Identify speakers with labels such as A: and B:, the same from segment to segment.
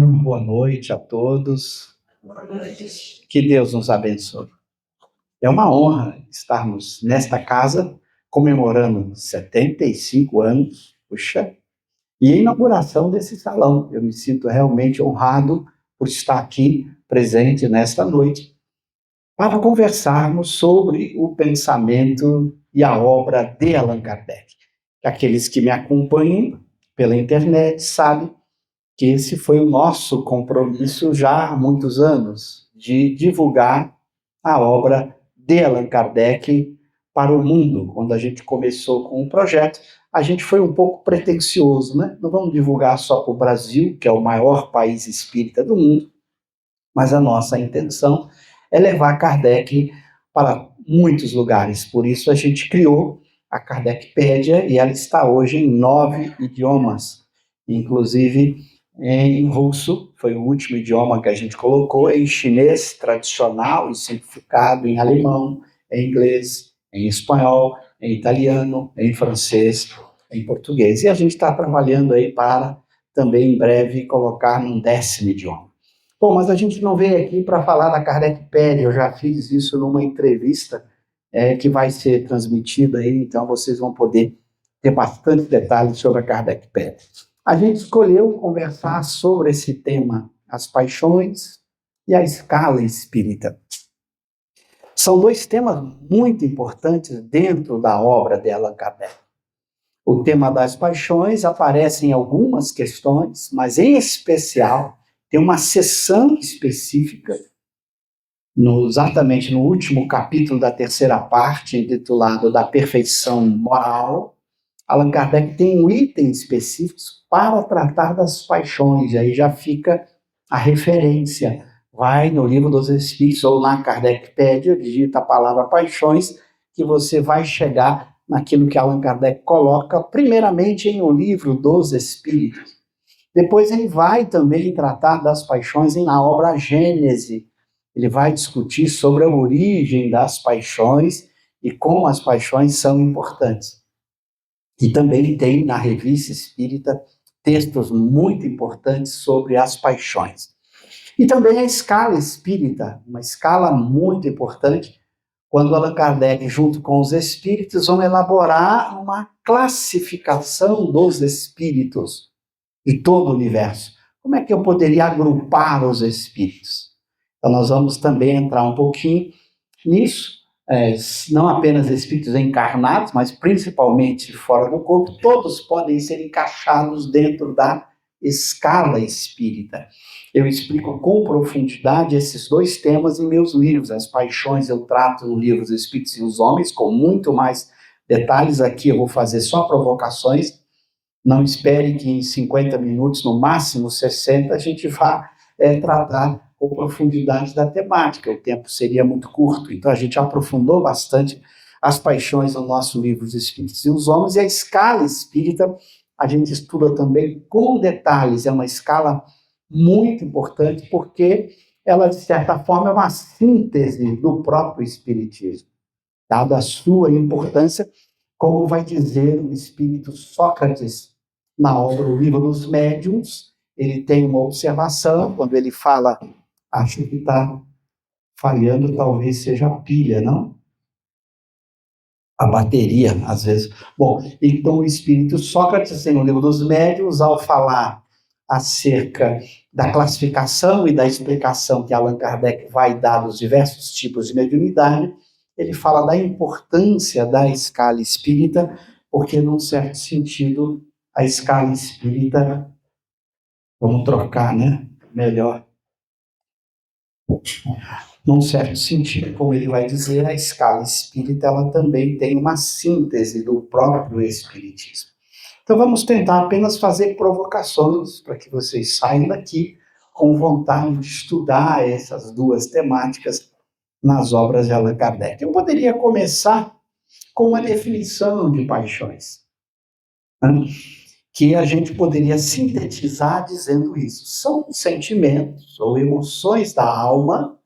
A: Boa noite a todos. Que Deus nos abençoe. É uma honra estarmos nesta casa comemorando 75 anos, puxa, e a inauguração desse salão. Eu me sinto realmente honrado por estar aqui presente nesta noite para conversarmos sobre o pensamento e a obra de Allan Kardec. Aqueles que me acompanham pela internet sabem que esse foi o nosso compromisso já há muitos anos, de divulgar a obra de Allan Kardec para o mundo. Quando a gente começou com o projeto, a gente foi um pouco pretensioso, né? Não vamos divulgar só para o Brasil, que é o maior país espírita do mundo, mas a nossa intenção é levar Kardec para muitos lugares. Por isso a gente criou a Kardecpédia e ela está hoje em 9 idiomas, inclusive em russo, foi o último idioma que a gente colocou, em chinês tradicional e simplificado, em alemão, em inglês, em espanhol, em italiano, em francês, em português. E a gente está trabalhando aí para também em breve colocar num 10º idioma. Bom, mas a gente não veio aqui para falar da Kardecpédia, eu já fiz isso numa entrevista que vai ser transmitida aí, então vocês vão poder ter bastante detalhes sobre a Kardecpédia. A gente escolheu conversar sobre esse tema, as paixões e a escala espírita. São dois temas muito importantes dentro da obra de Allan Kardec. O tema das paixões aparece em algumas questões, mas em especial tem uma seção específica, exatamente no último capítulo da terceira parte, intitulado Da Perfeição Moral. Allan Kardec tem um item específico para tratar das paixões, e aí já fica a referência. Vai no Livro dos Espíritos ou na Kardecpédia, digita a palavra paixões, que você vai chegar naquilo que Allan Kardec coloca, primeiramente em O Livro dos Espíritos. Depois ele vai também tratar das paixões na obra Gênese. Ele vai discutir sobre a origem das paixões e como as paixões são importantes. E também tem na Revista Espírita textos muito importantes sobre as paixões. E também a escala espírita, uma escala muito importante, quando Allan Kardec, junto com os espíritos, vão elaborar uma classificação dos espíritos de todo o universo. Como é que eu poderia agrupar os espíritos? Então, nós vamos também entrar um pouquinho nisso, não apenas espíritos encarnados, mas principalmente fora do corpo, todos podem ser encaixados dentro da escala espírita. Eu explico com profundidade esses dois temas em meus livros. As paixões eu trato no livro Os Espíritos e os Homens, com muito mais detalhes. Aqui eu vou fazer só provocações. Não espere que em 50 minutos, no máximo 60, a gente vá tratar com profundidade da temática. O tempo seria muito curto. Então, a gente aprofundou bastante as paixões no nosso livro Os Espíritos e os Homens, e a escala espírita a gente estuda também com detalhes. É uma escala muito importante, porque ela, de certa forma, é uma síntese do próprio espiritismo, dada a sua importância, como vai dizer o espírito Sócrates na obra O Livro dos Médiuns. Ele tem uma observação, quando ele fala, acho que está falhando, talvez seja a pilha, não? A bateria, às vezes. Bom, então o espírito Sócrates, tem no Livro dos Médiuns, ao falar acerca da classificação e da explicação que Allan Kardec vai dar dos diversos tipos de mediunidade, ele fala da importância da escala espírita, porque, num certo sentido, a escala espírita, vamos trocar, né? Melhor. Num certo sentido, como ele vai dizer, a escala espírita ela também tem uma síntese do próprio espiritismo. Então vamos tentar apenas fazer provocações para que vocês saiam daqui com vontade de estudar essas duas temáticas nas obras de Allan Kardec. Eu poderia começar com uma definição de paixões, né? Que a gente poderia sintetizar dizendo isso. São sentimentos ou emoções da alma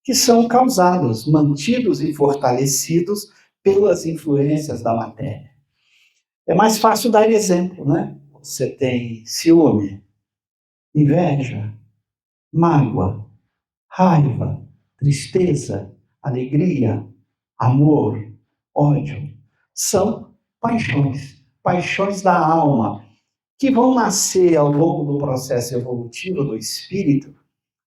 A: que são causados, mantidos e fortalecidos pelas influências da matéria. É mais fácil dar exemplo, né? Você tem ciúme, inveja, mágoa, raiva, tristeza, alegria, amor, ódio. São paixões da alma, que vão nascer ao longo do processo evolutivo do espírito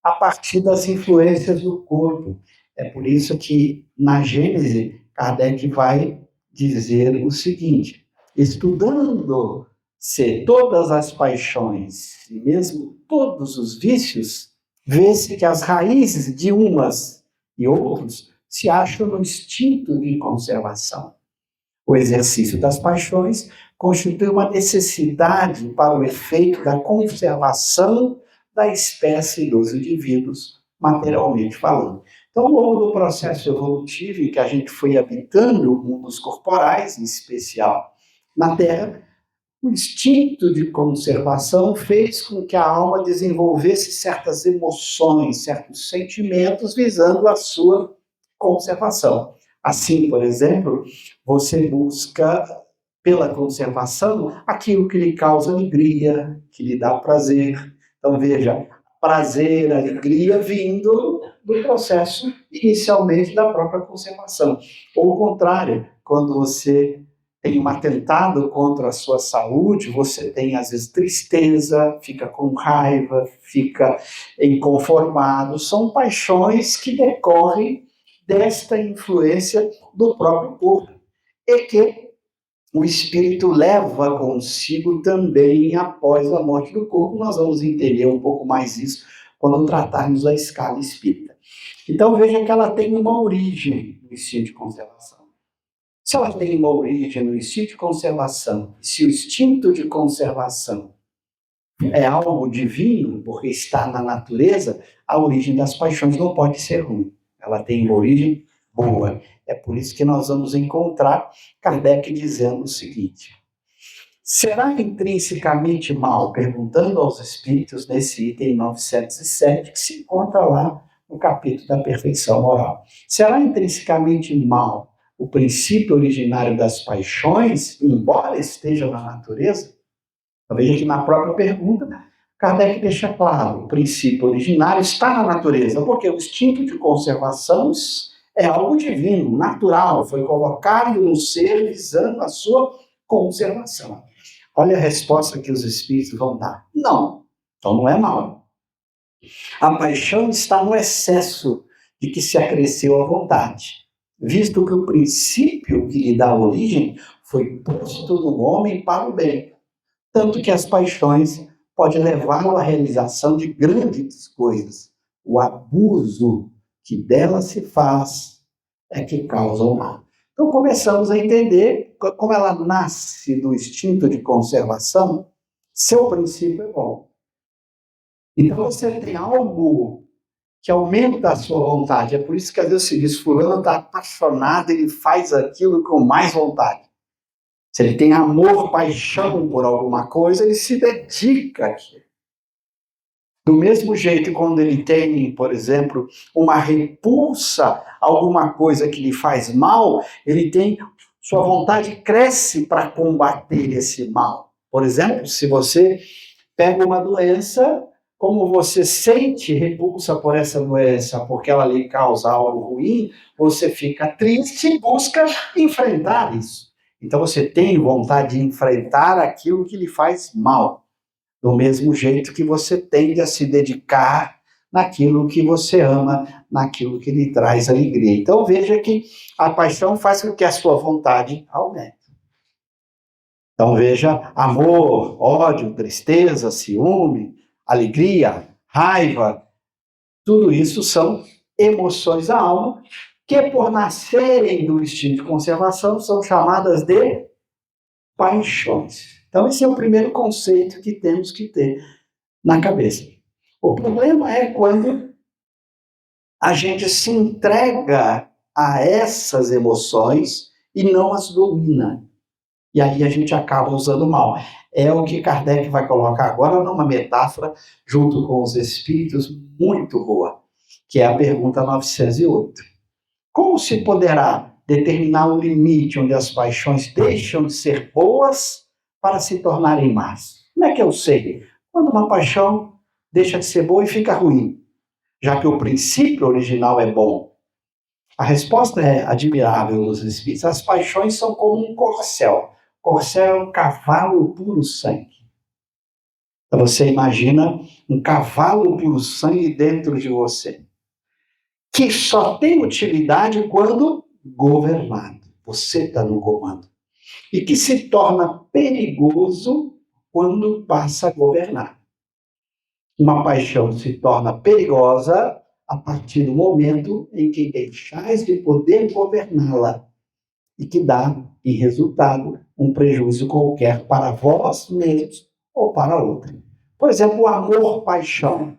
A: a partir das influências do corpo. É por isso que, na Gênese, Kardec vai dizer o seguinte: estudando-se todas as paixões e mesmo todos os vícios, vê-se que as raízes de umas e outros se acham no instinto de conservação. O exercício das paixões constitui uma necessidade para o efeito da conservação da espécie dos indivíduos, materialmente falando. Então, ao longo do processo evolutivo em que a gente foi habitando mundos corporais, em especial na Terra, o instinto de conservação fez com que a alma desenvolvesse certas emoções, certos sentimentos visando a sua conservação. Assim, por exemplo, você busca, pela conservação, aquilo que lhe causa alegria, que lhe dá prazer. Então, veja, prazer, alegria vindo do processo, inicialmente, da própria conservação. Ou o contrário, quando você tem um atentado contra a sua saúde, você tem, às vezes, tristeza, fica com raiva, fica inconformado. São paixões que decorrem desta influência do próprio corpo e que o espírito leva consigo também após a morte do corpo. Nós vamos entender um pouco mais isso quando tratarmos da escala espírita. Então veja que ela tem uma origem no instinto de conservação. Se ela tem uma origem no instinto de conservação, se o instinto de conservação é algo divino, porque está na natureza, a origem das paixões não pode ser ruim. Ela tem uma origem boa. É por isso que nós vamos encontrar Kardec dizendo o seguinte: será intrinsecamente mal, perguntando aos espíritos nesse item 907, que se encontra lá no capítulo da perfeição moral. Será intrinsecamente mal o princípio originário das paixões, embora esteja na natureza? Veja que na própria pergunta, Kardec deixa claro: o princípio originário está na natureza, porque o instinto de conservação é algo divino, natural, foi colocado no ser visando a sua conservação. Olha a resposta que os espíritos vão dar: não, então não é mal. A paixão está no excesso de que se acresceu à vontade, visto que o princípio que lhe dá origem foi posto no homem para o bem, tanto que as paixões podem levá-lo à realização de grandes coisas. O abuso que dela se faz é que causa o mal. Então começamos a entender como ela nasce do instinto de conservação, seu princípio é bom. Então você tem algo que aumenta a sua vontade. É por isso que às vezes se diz: fulano está apaixonado, ele faz aquilo com mais vontade. Se ele tem amor, paixão por alguma coisa, ele se dedica àquilo. Do mesmo jeito, quando ele tem, por exemplo, uma repulsa a alguma coisa que lhe faz mal, sua vontade cresce para combater esse mal. Por exemplo, se você pega uma doença, como você sente repulsa por essa doença, porque ela lhe causa algo ruim, você fica triste e busca enfrentar isso. Então você tem vontade de enfrentar aquilo que lhe faz mal, do mesmo jeito que você tende a se dedicar naquilo que você ama, naquilo que lhe traz alegria. Então veja que a paixão faz com que a sua vontade aumente. Então veja: amor, ódio, tristeza, ciúme, alegria, raiva, tudo isso são emoções da alma que, por nascerem do instinto de conservação, são chamadas de paixões. Então esse é o primeiro conceito que temos que ter na cabeça. O problema é quando a gente se entrega a essas emoções e não as domina. E aí a gente acaba usando mal. É o que Kardec vai colocar agora numa metáfora, junto com os espíritos, muito boa, que é a pergunta 908. Como se poderá determinar o limite onde as paixões deixam de ser boas para se tornarem más? Como é que eu sei? Quando uma paixão deixa de ser bom e fica ruim, já que o princípio original é bom? A resposta é admirável dos Espíritos. As paixões são como um corcel. Corcel é um cavalo puro sangue. Então você imagina um cavalo puro sangue dentro de você, que só tem utilidade quando governado. Você está no comando. E que se torna perigoso quando passa a governar. Uma paixão se torna perigosa a partir do momento em que deixais de poder governá-la e que dá, em resultado, um prejuízo qualquer para vós mesmos ou para outro. Por exemplo, o amor-paixão.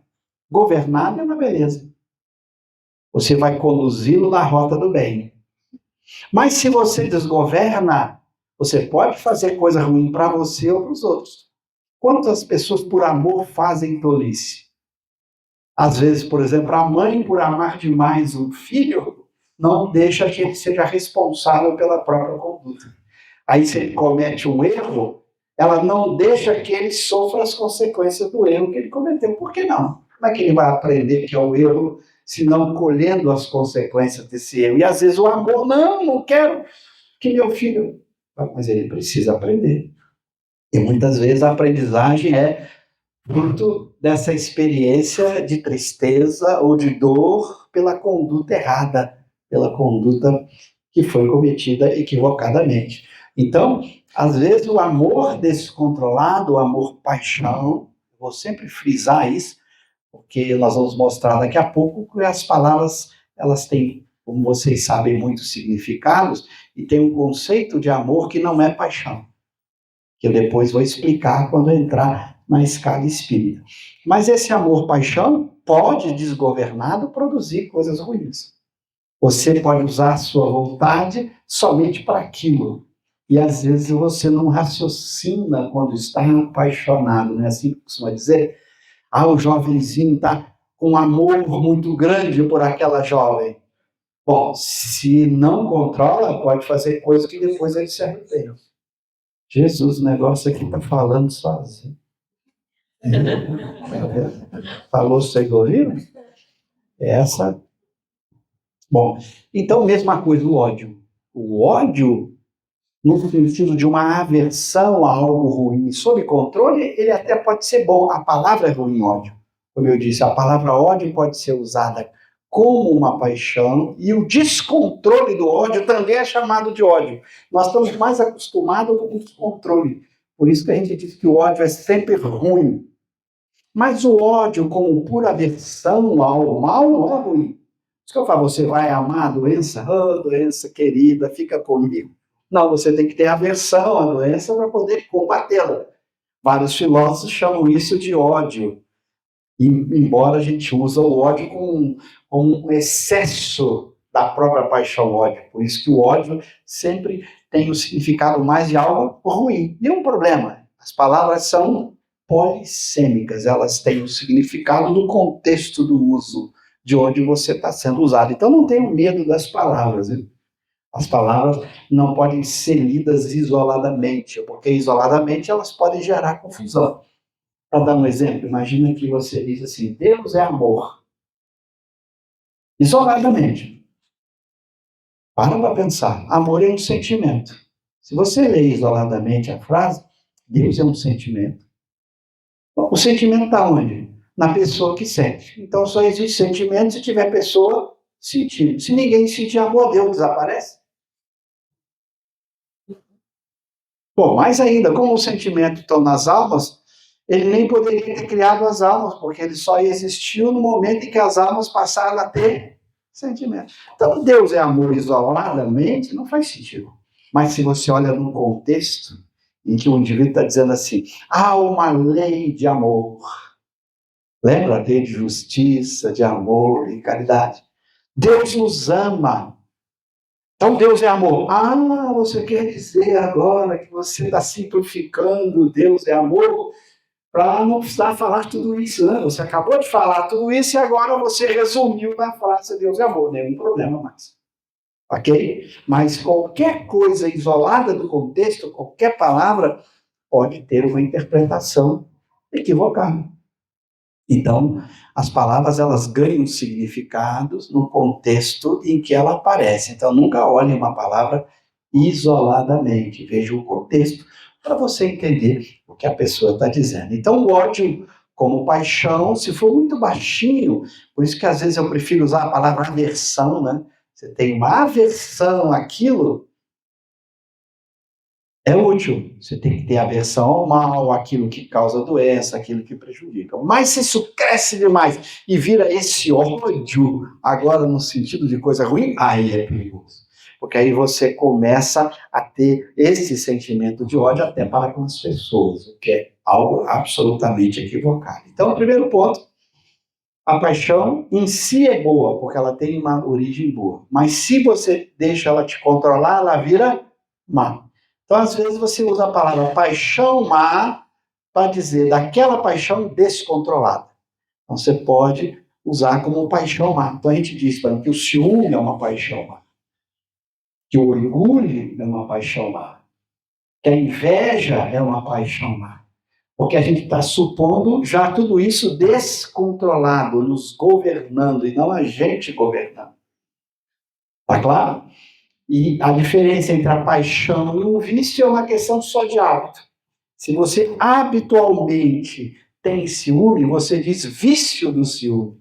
A: Governado é uma beleza. Você vai conduzi-lo na rota do bem. Mas se você desgoverna, você pode fazer coisa ruim para você ou para os outros. Quantas pessoas por amor fazem tolice? Às vezes, por exemplo, a mãe, por amar demais o filho, não deixa que ele seja responsável pela própria conduta. Aí, se ele comete um erro, ela não deixa que ele sofra as consequências do erro que ele cometeu. Por que não? Como é que ele vai aprender que é o erro, se não colhendo as consequências desse erro? E às vezes o amor, não quero que meu filho... Mas ele precisa aprender. E muitas vezes a aprendizagem é fruto dessa experiência de tristeza ou de dor pela conduta errada, pela conduta que foi cometida equivocadamente. Então, às vezes, o amor descontrolado, o amor-paixão, vou sempre frisar isso, porque nós vamos mostrar daqui a pouco que as palavras, elas têm, como vocês sabem, muitos significados, e tem um conceito de amor que não é paixão, que eu depois vou explicar quando entrar na escala espírita. Mas esse amor-paixão pode, desgovernado, produzir coisas ruins. Você pode usar a sua vontade somente para aquilo. E às vezes você não raciocina quando está apaixonado, não é assim que costuma dizer? O jovenzinho está com um amor muito grande por aquela jovem. Bom, se não controla, pode fazer coisas que depois ele se arrepende. Jesus, o negócio aqui está falando sozinho. Falou, vocês ouviram? Essa. Bom, então, mesma coisa, o ódio. O ódio, no sentido de uma aversão a algo ruim, sob controle, ele até pode ser bom. A palavra é ruim, ódio. Como eu disse, a palavra ódio pode ser usada como uma paixão, e o descontrole do ódio também é chamado de ódio. Nós estamos mais acostumados com o descontrole. Por isso que a gente diz que o ódio é sempre ruim. Mas o ódio, como pura aversão ao mal, não é ruim. Por isso que eu falo, você vai amar a doença? Doença querida, fica comigo. Não, você tem que ter aversão à doença para poder combatê-la. Vários filósofos chamam isso de ódio. E, embora a gente use o ódio com um excesso da própria paixão ódio. Por isso que o ódio sempre tem o significado mais de algo ruim. Nenhum problema. As palavras são polissêmicas, elas têm o significado do contexto do uso, de onde você está sendo usado. Então não tenham medo das palavras. Viu? As palavras não podem ser lidas isoladamente, porque isoladamente elas podem gerar confusão. Para dar um exemplo, imagina que você diz assim, Deus é amor. Isoladamente. Para pensar. Amor é um sentimento. Se você lê isoladamente a frase, Deus é um sentimento. O sentimento está onde? Na pessoa que sente. Então só existe sentimento se tiver pessoa sentindo. Se ninguém sentir amor, Deus desaparece. Bom, mais ainda, como o sentimento está nas almas, ele nem poderia ter criado as almas, porque ele só existiu no momento em que as almas passaram a ter sentimento. Então, Deus é amor isoladamente, não faz sentido. Mas se você olha num contexto em que o indivíduo está dizendo assim, há uma lei de amor. Lembra a lei de justiça, de amor e caridade? Deus nos ama. Então Deus é amor. Você quer dizer agora que você está simplificando Deus é amor para não precisar falar tudo isso, né? Você acabou de falar tudo isso e agora você resumiu na frase Deus é amor, nenhum problema mais. Ok? Mas qualquer coisa isolada do contexto, qualquer palavra, pode ter uma interpretação equivocada. Então, as palavras elas ganham significados no contexto em que ela aparece. Então, nunca olhe uma palavra isoladamente, veja o contexto para você entender o que a pessoa está dizendo. Então, o ódio como paixão, se for muito baixinho, por isso que às vezes eu prefiro usar a palavra aversão, né? Você tem uma aversão àquilo, é útil. Você tem que ter aversão ao mal, aquilo que causa doença, aquilo que prejudica. Mas se isso cresce demais e vira esse ódio, agora no sentido de coisa ruim, aí é perigoso. Porque aí você começa a ter esse sentimento de ódio até para com as pessoas, o que é algo absolutamente equivocado. Então, o primeiro ponto, a paixão em si é boa, porque ela tem uma origem boa. Mas se você deixa ela te controlar, ela vira má. Então, às vezes, você usa a palavra paixão má para dizer daquela paixão descontrolada. Então, você pode usar como paixão má. Então, a gente diz que o ciúme é uma paixão má, que o orgulho é uma paixão má, que a inveja é uma paixão má. Porque a gente está supondo já tudo isso descontrolado, nos governando, e não a gente governando. Está claro? E a diferença entre a paixão e o vício é uma questão só de hábito. Se você habitualmente tem ciúme, você diz vício do ciúme.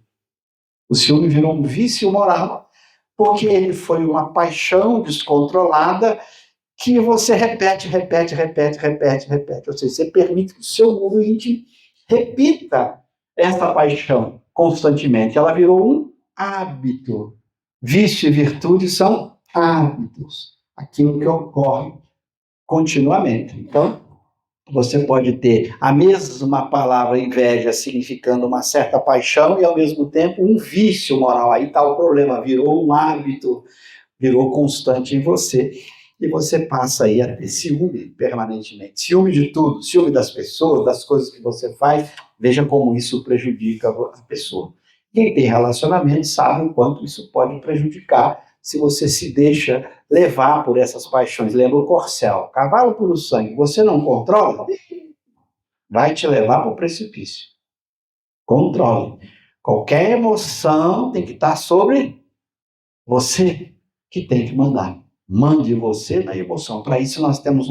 A: O ciúme virou um vício moral, porque ele foi uma paixão descontrolada que você repete. Ou seja, você permite que o seu mundo íntimo repita essa paixão constantemente. Ela virou um hábito. Vício e virtude são hábitos. Aquilo que ocorre continuamente. Então, você pode ter a mesma palavra inveja significando uma certa paixão e, ao mesmo tempo, um vício moral. Aí está o problema, virou um hábito, virou constante em você. E você passa aí a ter ciúme permanentemente. Ciúme de tudo, ciúme das pessoas, das coisas que você faz. Veja como isso prejudica a pessoa. Quem tem relacionamento sabe o quanto isso pode prejudicar se você se deixa levar por essas paixões. Lembra o corcel, cavalo puro sangue, você não controla, vai te levar para o precipício. Controle. Qualquer emoção tem que estar sobre você que tem que mandar. Mande você na emoção. Para isso nós temos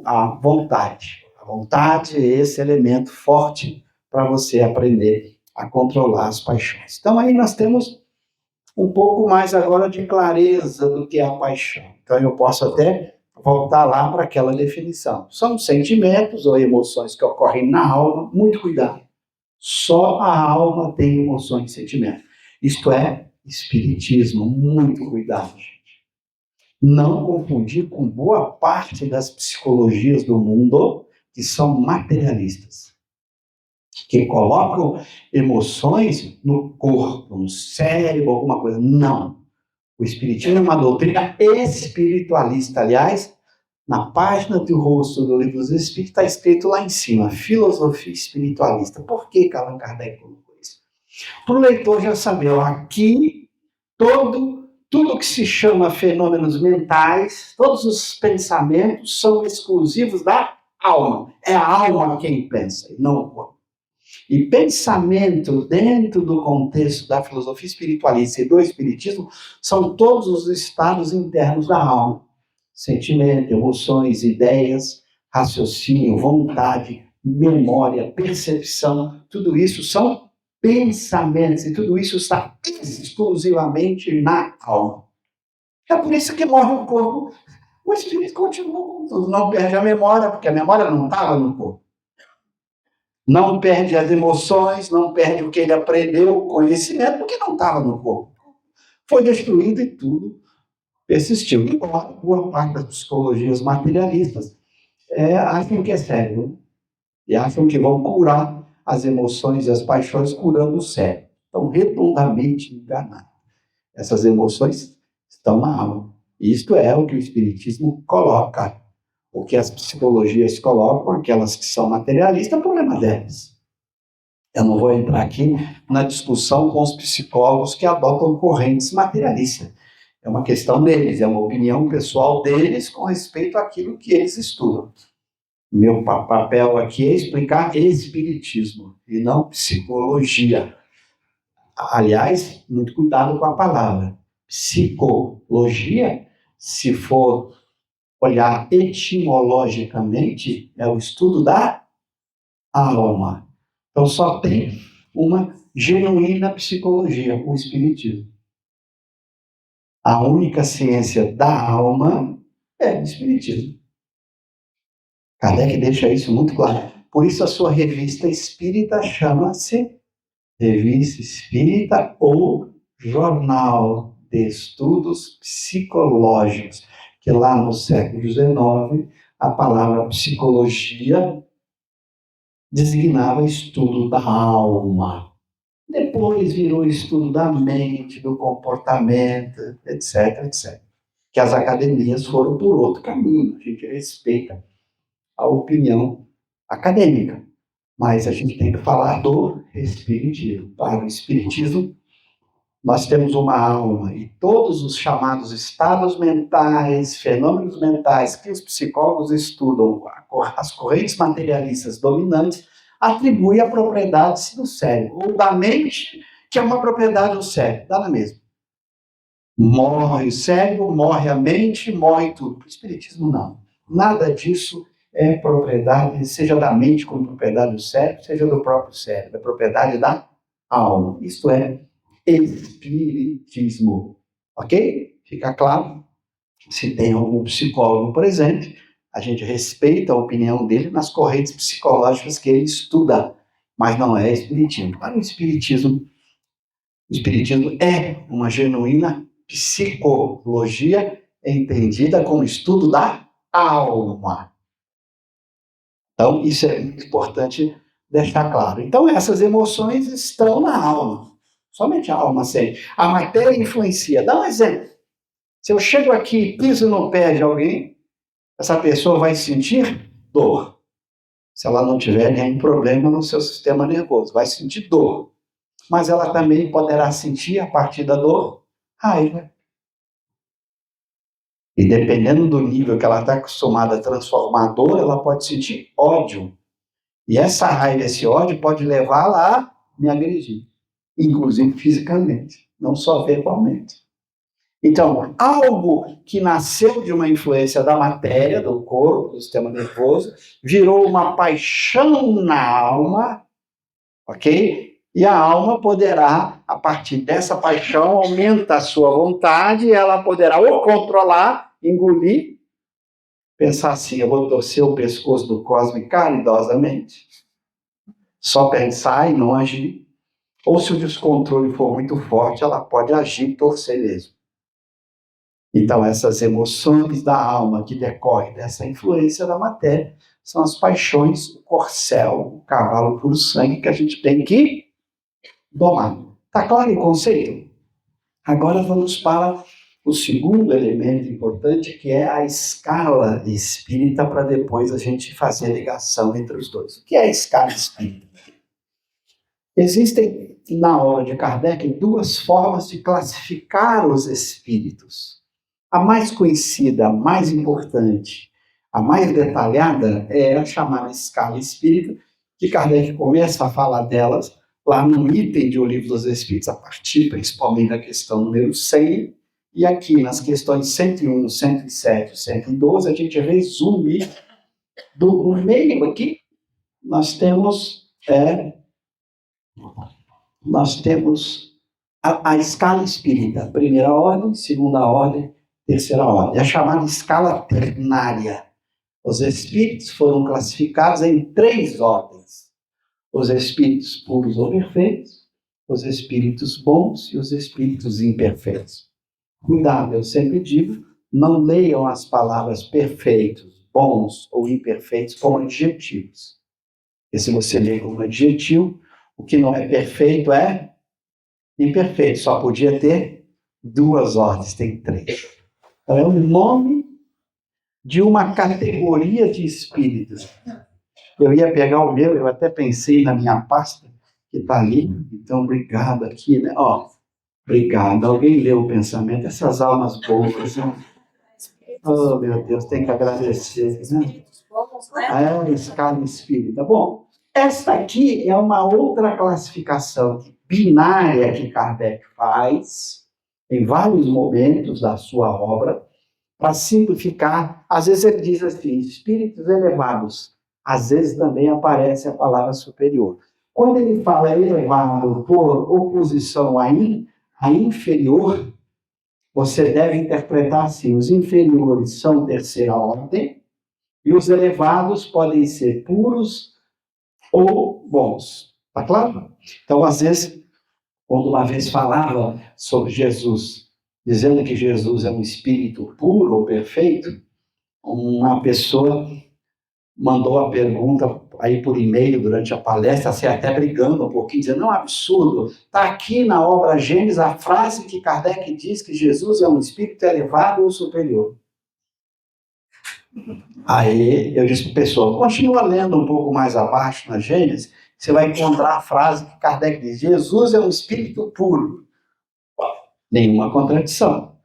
A: a vontade. A vontade é esse elemento forte para você aprender a controlar as paixões. Então aí nós temos um pouco mais agora de clareza do que é a paixão. Então eu posso até voltar lá para aquela definição. São sentimentos ou emoções que ocorrem na alma, muito cuidado. Só a alma tem emoções e sentimentos. Isto é espiritismo, muito cuidado, gente. Não confundir com boa parte das psicologias do mundo que são materialistas, que colocam emoções no corpo, no cérebro, alguma coisa. Não. O espiritismo é uma doutrina espiritualista. Aliás, na página do rosto do Livro dos Espíritos está escrito lá em cima, filosofia espiritualista. Por que Allan Kardec colocou isso? Para o leitor já saber, aqui tudo que se chama fenômenos mentais, todos os pensamentos são exclusivos da alma. É a alma quem pensa, e não o corpo. E pensamento dentro do contexto da filosofia espiritualista e do espiritismo são todos os estados internos da alma. Sentimento, emoções, ideias, raciocínio, vontade, memória, percepção, tudo isso são pensamentos e tudo isso está exclusivamente na alma. É por isso que morre o corpo. O espírito continua com tudo, não perde a memória, porque a memória não estava no corpo. Não perde as emoções, não perde o que ele aprendeu, o conhecimento, porque não estava no corpo. Foi destruído e tudo persistiu. Embora boa parte das psicologias materialistas acham que é sério, e acham que vão curar as emoções e as paixões curando o cérebro. Estão redondamente enganados. Essas emoções estão na alma. Isto é o que o espiritismo coloca. O que as psicologias colocam, aquelas que são materialistas, é problema delas. Eu não vou entrar aqui na discussão com os psicólogos que adotam correntes materialistas. É uma questão deles, é uma opinião pessoal deles com respeito àquilo que eles estudam. Meu papel aqui é explicar espiritismo e não psicologia. Aliás, muito cuidado com a palavra. Psicologia, se for olhar etimologicamente, é o estudo da alma. Então só tem uma genuína psicologia, o espiritismo. A única ciência da alma é o espiritismo. Kardec deixa isso muito claro. Por isso a sua revista espírita chama-se Revista Espírita ou Jornal de Estudos Psicológicos, que lá no século XIX a palavra psicologia designava estudo da alma. Depois virou estudo da mente, do comportamento, etc, etc. Que as academias foram por outro caminho. A gente respeita a opinião acadêmica, mas a gente tem que falar do espiritismo. Para o espiritismo, nós temos uma alma e todos os chamados estados mentais, fenômenos mentais que os psicólogos estudam, as correntes materialistas dominantes, atribuem a propriedades do cérebro, ou da mente, que é uma propriedade do cérebro, dá na mesma. Morre o cérebro, morre a mente, morre tudo. Para o espiritismo, não. Nada disso é propriedade, seja da mente como propriedade do cérebro, seja do próprio cérebro, é propriedade da alma. Isto é espiritismo. Ok? Fica claro? Se tem algum psicólogo presente, a gente respeita a opinião dele nas correntes psicológicas que ele estuda, mas não é espiritismo. Para o espiritismo é uma genuína psicologia entendida como estudo da alma. Então, isso é muito importante deixar claro. Então, essas emoções estão na alma. Somente a alma sente. A matéria influencia. Dá um exemplo. Se eu chego aqui e piso no pé de alguém, essa pessoa vai sentir dor. Se ela não tiver nenhum problema no seu sistema nervoso, vai sentir dor. Mas ela também poderá sentir, a partir da dor, raiva. E dependendo do nível que ela está acostumada a transformar a dor, ela pode sentir ódio. E essa raiva, esse ódio, pode levá-la a me agredir, inclusive fisicamente, não só verbalmente. Então, algo que nasceu de uma influência da matéria, do corpo, do sistema nervoso, virou uma paixão na alma, ok? E a alma poderá, a partir dessa paixão, aumenta a sua vontade, e ela poderá ou controlar, engolir, pensar assim, eu vou torcer o pescoço do cosme caridosamente, só pensar e não agir. Ou se o descontrole for muito forte, ela pode agir e torcer mesmo. Então, essas emoções da alma que decorrem dessa influência da matéria são as paixões, o corcel, o cavalo puro sangue que a gente tem que domar. Está claro o conceito? Agora vamos para o segundo elemento importante, que é a escala espírita, para depois a gente fazer a ligação entre os dois. O que é a escala espírita? Existem, na obra de Kardec, duas formas de classificar os espíritos. A mais conhecida, a mais importante, a mais detalhada é a chamada escala espírita, que Kardec começa a falar delas lá no item de O Livro dos Espíritos, a partir principalmente da questão número 100, e aqui nas questões 101, 107, 112, a gente resume do meio aqui, nós temos a escala espírita, primeira ordem, segunda ordem, terceira ordem. É a chamada escala ternária. Os espíritos foram classificados em 3 ordens: os espíritos puros ou perfeitos, os espíritos bons e os espíritos imperfeitos. Cuidado, eu sempre digo, não leiam as palavras perfeitos, bons ou imperfeitos como adjetivos. Porque se você lê como adjetivo, o que não é perfeito é imperfeito. Só podia ter 2 ordens, tem 3. Então, é o nome de uma categoria de espíritos. Eu ia pegar o meu, eu até pensei na minha pasta, que está ali. Então, obrigado aqui, né? Ó, obrigado. Alguém leu o pensamento? Essas almas boas, né? Oh, meu Deus, tem que agradecer, né? Escala espírita. Bom, esta aqui é uma outra classificação binária que Kardec faz em vários momentos da sua obra, para simplificar. Às vezes ele diz assim, espíritos elevados. Às vezes também aparece a palavra superior. Quando ele fala elevado por oposição a inferior, você deve interpretar assim: os inferiores são terceira ordem e os elevados podem ser puros ou bons. Tá claro? Então, às vezes, quando uma vez falava sobre Jesus, dizendo que Jesus é um espírito puro ou perfeito, uma pessoa mandou a pergunta aí por e-mail durante a palestra, assim, até brigando um pouquinho, dizendo, não, absurdo, está aqui na obra Gênesis a frase que Kardec diz que Jesus é um espírito elevado ou superior. Aí eu disse para a pessoa, continua lendo um pouco mais abaixo na Gênesis, você vai encontrar a frase que Kardec diz, Jesus é um espírito puro. Nenhuma contradição.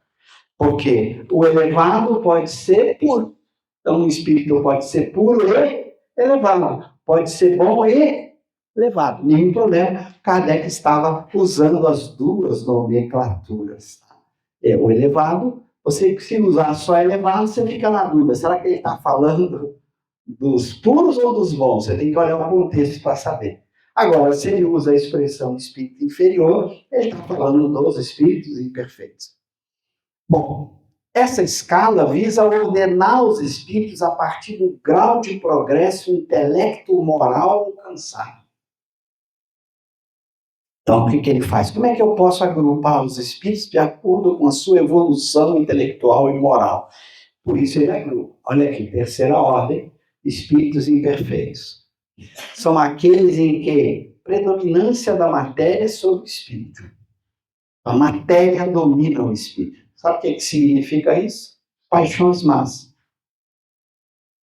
A: Porque o elevado pode ser puro. Então, o espírito pode ser puro e elevado. Pode ser bom e elevado. Nenhum problema. Kardec estava usando as duas nomenclaturas. O elevado, você se usar só elevado, você fica na dúvida. Será que ele está falando dos puros ou dos bons? Você tem que olhar o contexto para saber. Agora, se ele usa a expressão espírito inferior, ele está falando dos espíritos imperfeitos. Bom, essa escala visa ordenar os espíritos a partir do grau de progresso intelecto-moral alcançado. Então, o que ele faz? Como é que eu posso agrupar os espíritos de acordo com a sua evolução intelectual e moral? Por isso ele agrupa. Olha aqui, terceira ordem, espíritos imperfeitos. São aqueles em que predominância da matéria sobre o espírito. A matéria domina o espírito. Sabe o que significa isso? Paixões más.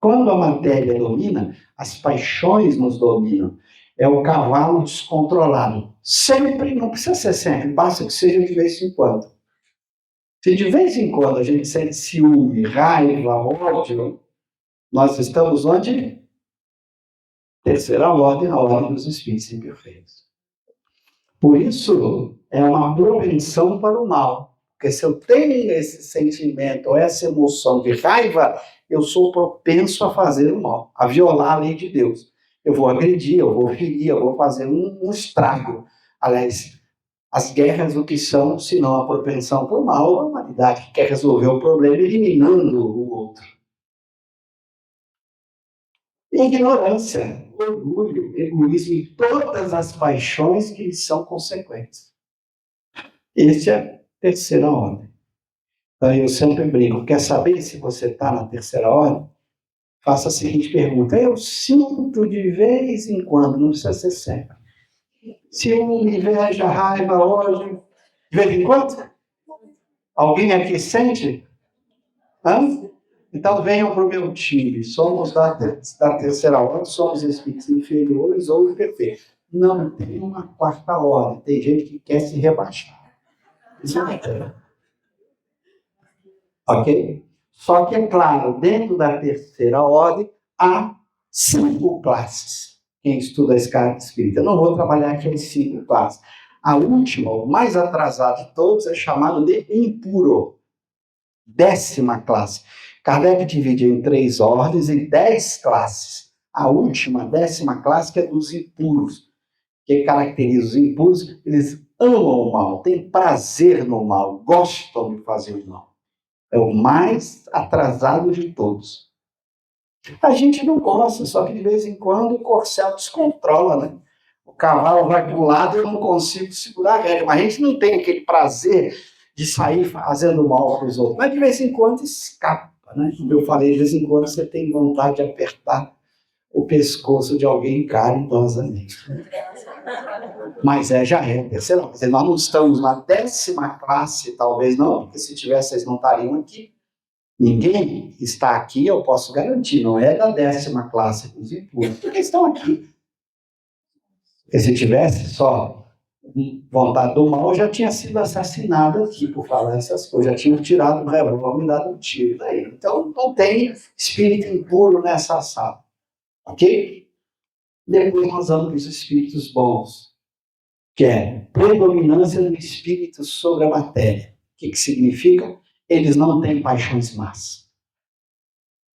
A: Quando a matéria domina, as paixões nos dominam. É o cavalo descontrolado. Sempre, não precisa ser sempre, basta que seja de vez em quando. Se de vez em quando a gente sente ciúme, raiva, ódio, nós estamos onde? Terceira ordem, a ordem dos espíritos imperfeitos. Por isso, é uma propensão para o mal. Porque se eu tenho esse sentimento ou essa emoção de raiva, eu sou propenso a fazer o mal, a violar a lei de Deus. Eu vou agredir, eu vou ferir, eu vou fazer um estrago. Aliás, as guerras, o que são, senão a propensão para o mal, a humanidade que quer resolver o problema eliminando o outro. Ignorância, orgulho, egoísmo e todas as paixões que lhes são consequentes. Esse é a terceira ordem. Então eu sempre brinco, quer saber se você está na terceira ordem? Faça a seguinte pergunta, eu sinto de vez em quando, não precisa ser sempre. Ciúme, inveja, raiva, ódio, de vez em quando? Alguém aqui sente? Hã? Então venham para o meu time, somos da terceira ordem, somos espíritos inferiores ou imperfeitos. Não tem uma quarta ordem, tem gente que quer se rebaixar. Isso não tem. Ok? Só que, é claro, dentro da terceira ordem, há 5 classes. Quem estuda a escala espírita, eu não vou trabalhar aqui as 5 classes. A última, o mais atrasado de todos, é chamado de impuro. 10ª classe. Kardec divide em 3 ordens e 10 classes. A última, 10ª classe, que é dos impuros. Que caracteriza os impuros, eles amam o mal, têm prazer no mal, gostam de fazer o mal. É o mais atrasado de todos. A gente não gosta, só que de vez em quando o corcel descontrola, né? O cavalo vai para um lado e eu não consigo segurar a rédea. Mas a gente não tem aquele prazer de sair fazendo mal para os outros. Mas de vez em quando escapa, né? Como eu falei, de vez em quando você tem vontade de apertar o pescoço de alguém carinhosamente. Mas já é terceira. Quer dizer, nós não estamos na 10ª classe, talvez não, porque se tivesse, vocês não estariam aqui. Ninguém está aqui, eu posso garantir, não é da 10ª classe dos impuros, porque estão aqui. Porque se tivesse só vontade do mal, já tinha sido assassinado aqui por falar essas coisas, já tinham tirado um revólver e dado um tiro daí. Então não tem espírito impuro nessa sala, ok? Depois nós vamos para os espíritos bons, que é predominância do espírito sobre a matéria. O que significa? Eles não têm paixões más.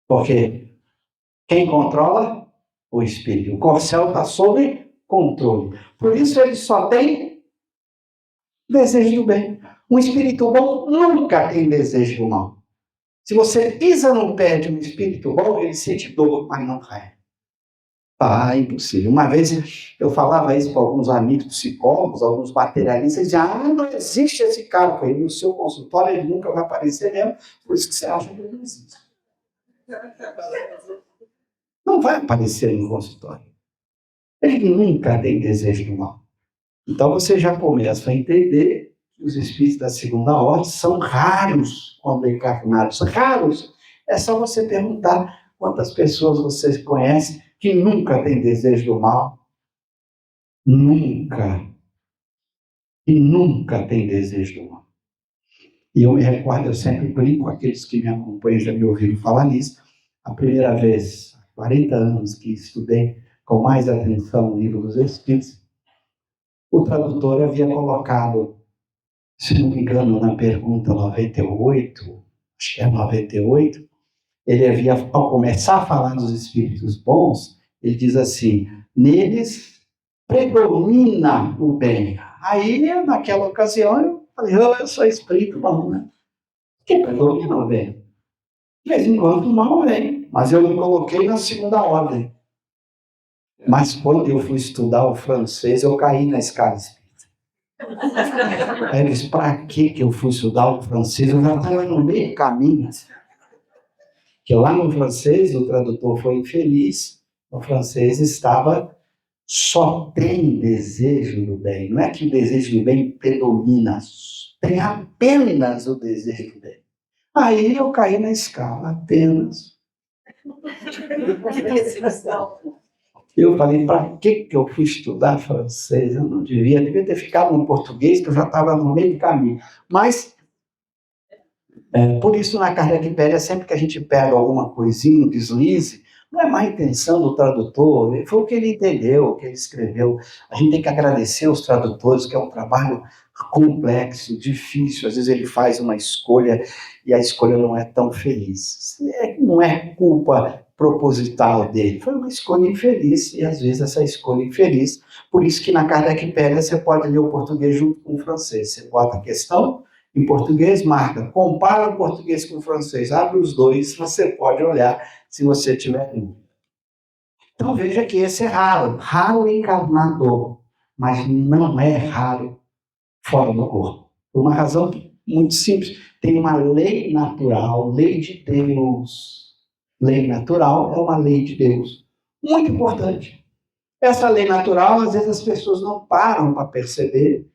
A: Porque quem controla? O espírito. O corcel está sob controle. Por isso ele só tem desejo do bem. Um espírito bom nunca tem desejo do mal. Se você pisa no pé de um espírito bom, ele sente dor, mas não cai. Ah, impossível. Uma vez eu falava isso para alguns amigos psicólogos, alguns materialistas, diziam, não existe esse cara com ele no seu consultório, ele nunca vai aparecer mesmo, por isso que você acha que ele não existe. Não vai aparecer no consultório. Ele nunca tem desejo do mal. Então você já começa a entender que os espíritos da segunda ordem são raros quando encarnados. Raros. É só você perguntar quantas pessoas você conhece que nunca tem desejo do mal. Nunca. E nunca tem desejo do mal. E eu me recordo, eu sempre brinco, aqueles que me acompanham já me ouviram falar nisso. A primeira vez, há 40 anos, que estudei com mais atenção o livro dos Espíritos, o tradutor havia colocado, se não me engano, na pergunta 98, acho que é 98, ele havia, ao começar a falar dos espíritos bons, ele diz assim, neles predomina o bem. Aí, naquela ocasião, eu falei, eu sou espírito bom, né? Que predomina o bem. De vez em quando o mal vem, mas eu me coloquei na segunda ordem. Mas quando eu fui estudar o francês, eu caí na escala espírita. Aí eu disse, para que eu fui estudar o francês? Eu já estava no meio do caminho. Que lá no francês, o tradutor foi infeliz, no francês estava, só tem desejo do bem. Não é que o desejo do bem predomina, tem apenas o desejo do bem. Aí eu caí na escala, apenas. Eu falei, para que eu fui estudar francês? Eu não devia ter ficado no português, que eu já estava no meio do caminho. Mas, por isso, na Kardec-pédia, sempre que a gente pega alguma coisinha, um deslize, não é má intenção do tradutor, foi o que ele entendeu, o que ele escreveu. A gente tem que agradecer aos tradutores, que é um trabalho complexo, difícil. Às vezes ele faz uma escolha e a escolha não é tão feliz. Não é culpa proposital dele, foi uma escolha infeliz, e às vezes essa escolha infeliz, por isso que na Kardec-pédia você pode ler o português junto com o francês, você bota a questão em português, marca, compara o português com o francês, abre os dois, você pode olhar se você tiver dúvida. Então veja que esse é raro, raro encarnador, mas não é raro fora do corpo, por uma razão muito simples, tem uma lei natural, lei de Deus. Lei natural é uma lei de Deus. Muito importante. Essa lei natural, às vezes as pessoas não param para perceber.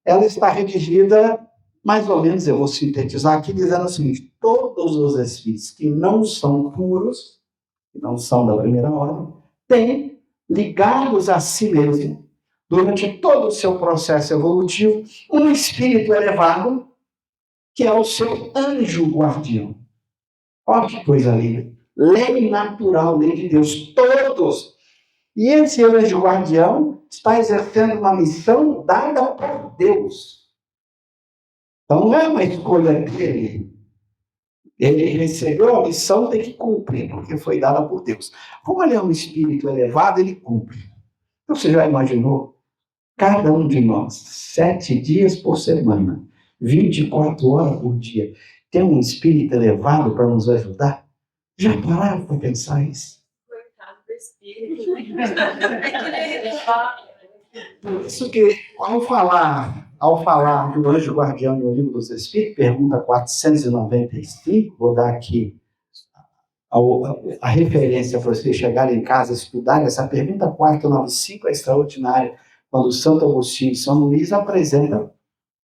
A: Ela está redigida, mais ou menos, eu vou sintetizar aqui, dizendo o seguinte, todos os espíritos que não são puros, que não são da primeira ordem, têm ligados a si mesmo, durante todo o seu processo evolutivo, um espírito elevado, que é o seu anjo guardião. Olha que coisa linda. Lei natural, lei de Deus, todos. E esse anjo guardião está exercendo uma missão dada por Deus. Então não é uma escolha dele. Ele recebeu a missão, tem que cumprir, porque foi dada por Deus. Como ele é um espírito elevado, ele cumpre. Então você já imaginou? Cada um de nós, 7 dias por semana, 24 horas por dia, tem um espírito elevado para nos ajudar? Já pararam para pensar isso? Por isso que, ao falar do anjo guardião no Livro dos Espíritos, pergunta 495, vou dar aqui a referência para vocês chegarem em casa e estudarem, essa pergunta 495 é extraordinária, quando Santo Agostinho de São Luís apresenta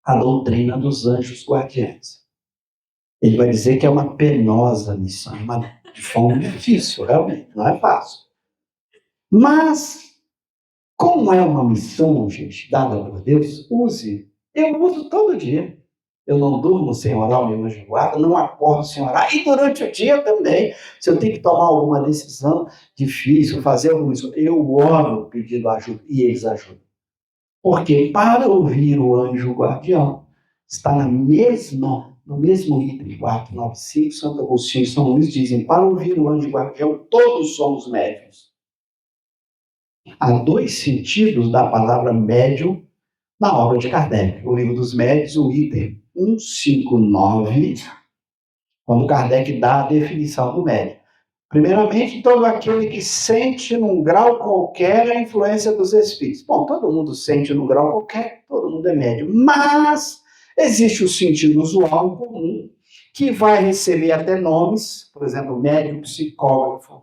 A: a doutrina dos anjos guardiães. Ele vai dizer que é uma penosa missão, de forma difícil, realmente, não é fácil. Mas Como é uma missão, gente, dada por Deus, use. Eu uso todo dia. Eu não durmo sem orar o meu anjo de guarda, não acordo sem orar. E durante o dia também. Se eu tenho que tomar alguma decisão difícil, fazer alguma coisa, eu oro pedindo ajuda e eles ajudam. Porque para ouvir o anjo guardião, está no mesmo item 495, Santo Agostinho e São Luís dizem, para ouvir o anjo guardião, todos somos médiuns. Há dois sentidos da palavra médium na obra de Kardec. O Livro dos Médiuns, o item 159, quando Kardec dá a definição do médium. Primeiramente, todo aquele que sente num grau qualquer a influência dos espíritos. Bom, todo mundo sente num grau qualquer, todo mundo é médium, mas existe o sentido usual comum, que vai receber até nomes, por exemplo, médium psicógrafo,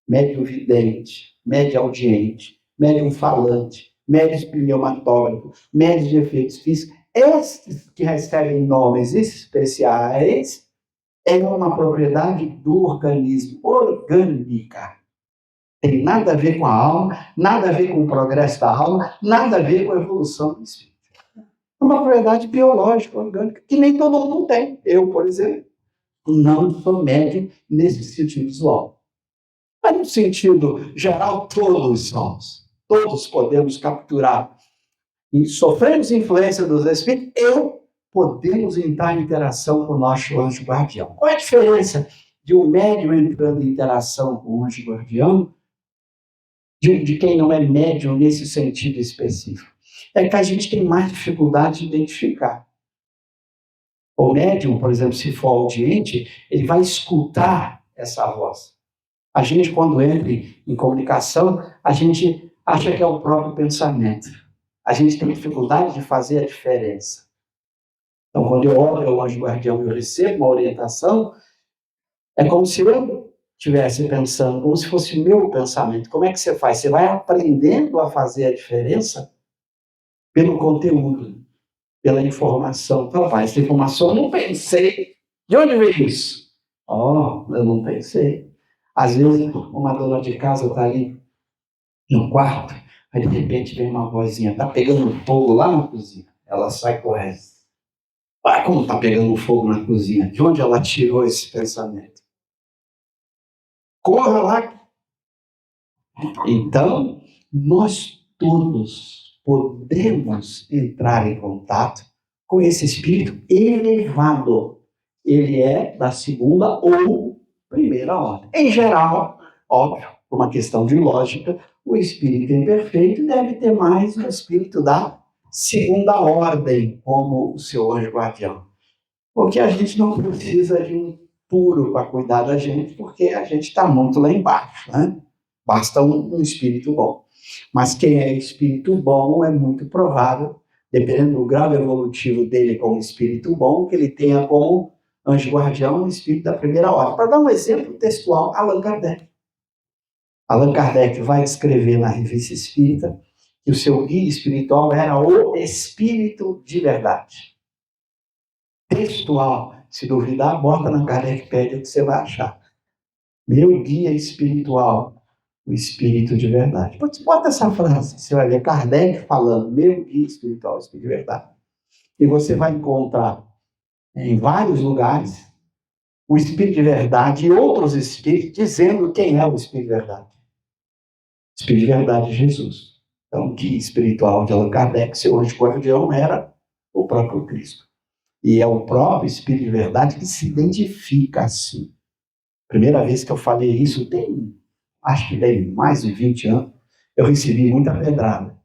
A: médium vidente, médium audiente, médium falante, médium pneumatógrafo, médium de efeitos físicos. Estes que recebem nomes especiais é uma propriedade do organismo, orgânica. Tem nada a ver com a alma, nada a ver com o progresso da alma, nada a ver com a evolução do espírito. É uma propriedade biológica, orgânica, que nem todo mundo tem. Eu, por exemplo, não sou médium nesse sentido visual. Mas no sentido geral, todos somos. Todos podemos capturar. E sofremos influência dos espíritos, podemos entrar em interação com o nosso anjo guardião. Qual é a diferença de um médium entrando em interação com o anjo guardião de quem não é médium nesse sentido específico? É que a gente tem mais dificuldade de identificar. O médium, por exemplo, se for audiente, ele vai escutar essa voz. A gente, quando entra em comunicação, a gente acha que é o próprio pensamento. A gente tem dificuldade de fazer a diferença. Então, quando eu olho ao anjo guardião e eu recebo uma orientação, é como se eu estivesse pensando, como se fosse meu pensamento. Como é que você faz? Você vai aprendendo a fazer a diferença pelo conteúdo, pela informação. Então, essa informação eu não pensei. De onde veio isso? Eu não pensei. Às vezes, uma dona de casa está ali no quarto, aí de repente vem uma vozinha, está pegando fogo lá na cozinha. Ela sai correndo. Como está pegando fogo na cozinha? De onde ela tirou esse pensamento? Corra lá. Então, nós todos podemos entrar em contato com esse espírito elevado. Ele é da segunda ou primeira ordem. Em geral, óbvio, por uma questão de lógica, o espírito imperfeito deve ter mais o espírito da segunda ordem, como o seu anjo guardião. Porque a gente não precisa de um puro para cuidar da gente, porque a gente está muito lá embaixo, né? Basta um espírito bom. Mas quem é espírito bom é muito provável, dependendo do grau evolutivo dele como espírito bom, que ele tenha como anjo guardião um espírito da primeira ordem. Para dar um exemplo textual, Allan Kardec. Allan Kardec vai escrever na Revista Espírita que o seu guia espiritual era o Espírito de Verdade. Textual. Se duvidar, bota na Kardecpédia que você vai achar. Meu guia espiritual, o Espírito de Verdade. Bota essa frase, você vai ver Kardec falando, meu guia espiritual, o Espírito de Verdade. E você vai encontrar em vários lugares o Espírito de Verdade e outros Espíritos dizendo quem é o Espírito de Verdade. O Espírito de Verdade é Jesus. Então, o guia espiritual de Allan Kardec, seu anjo guardião, era o próprio Cristo. E é o próprio Espírito de Verdade que se identifica assim. Primeira vez que eu falei isso, acho que tem mais de 20 anos, eu recebi muita pedrada.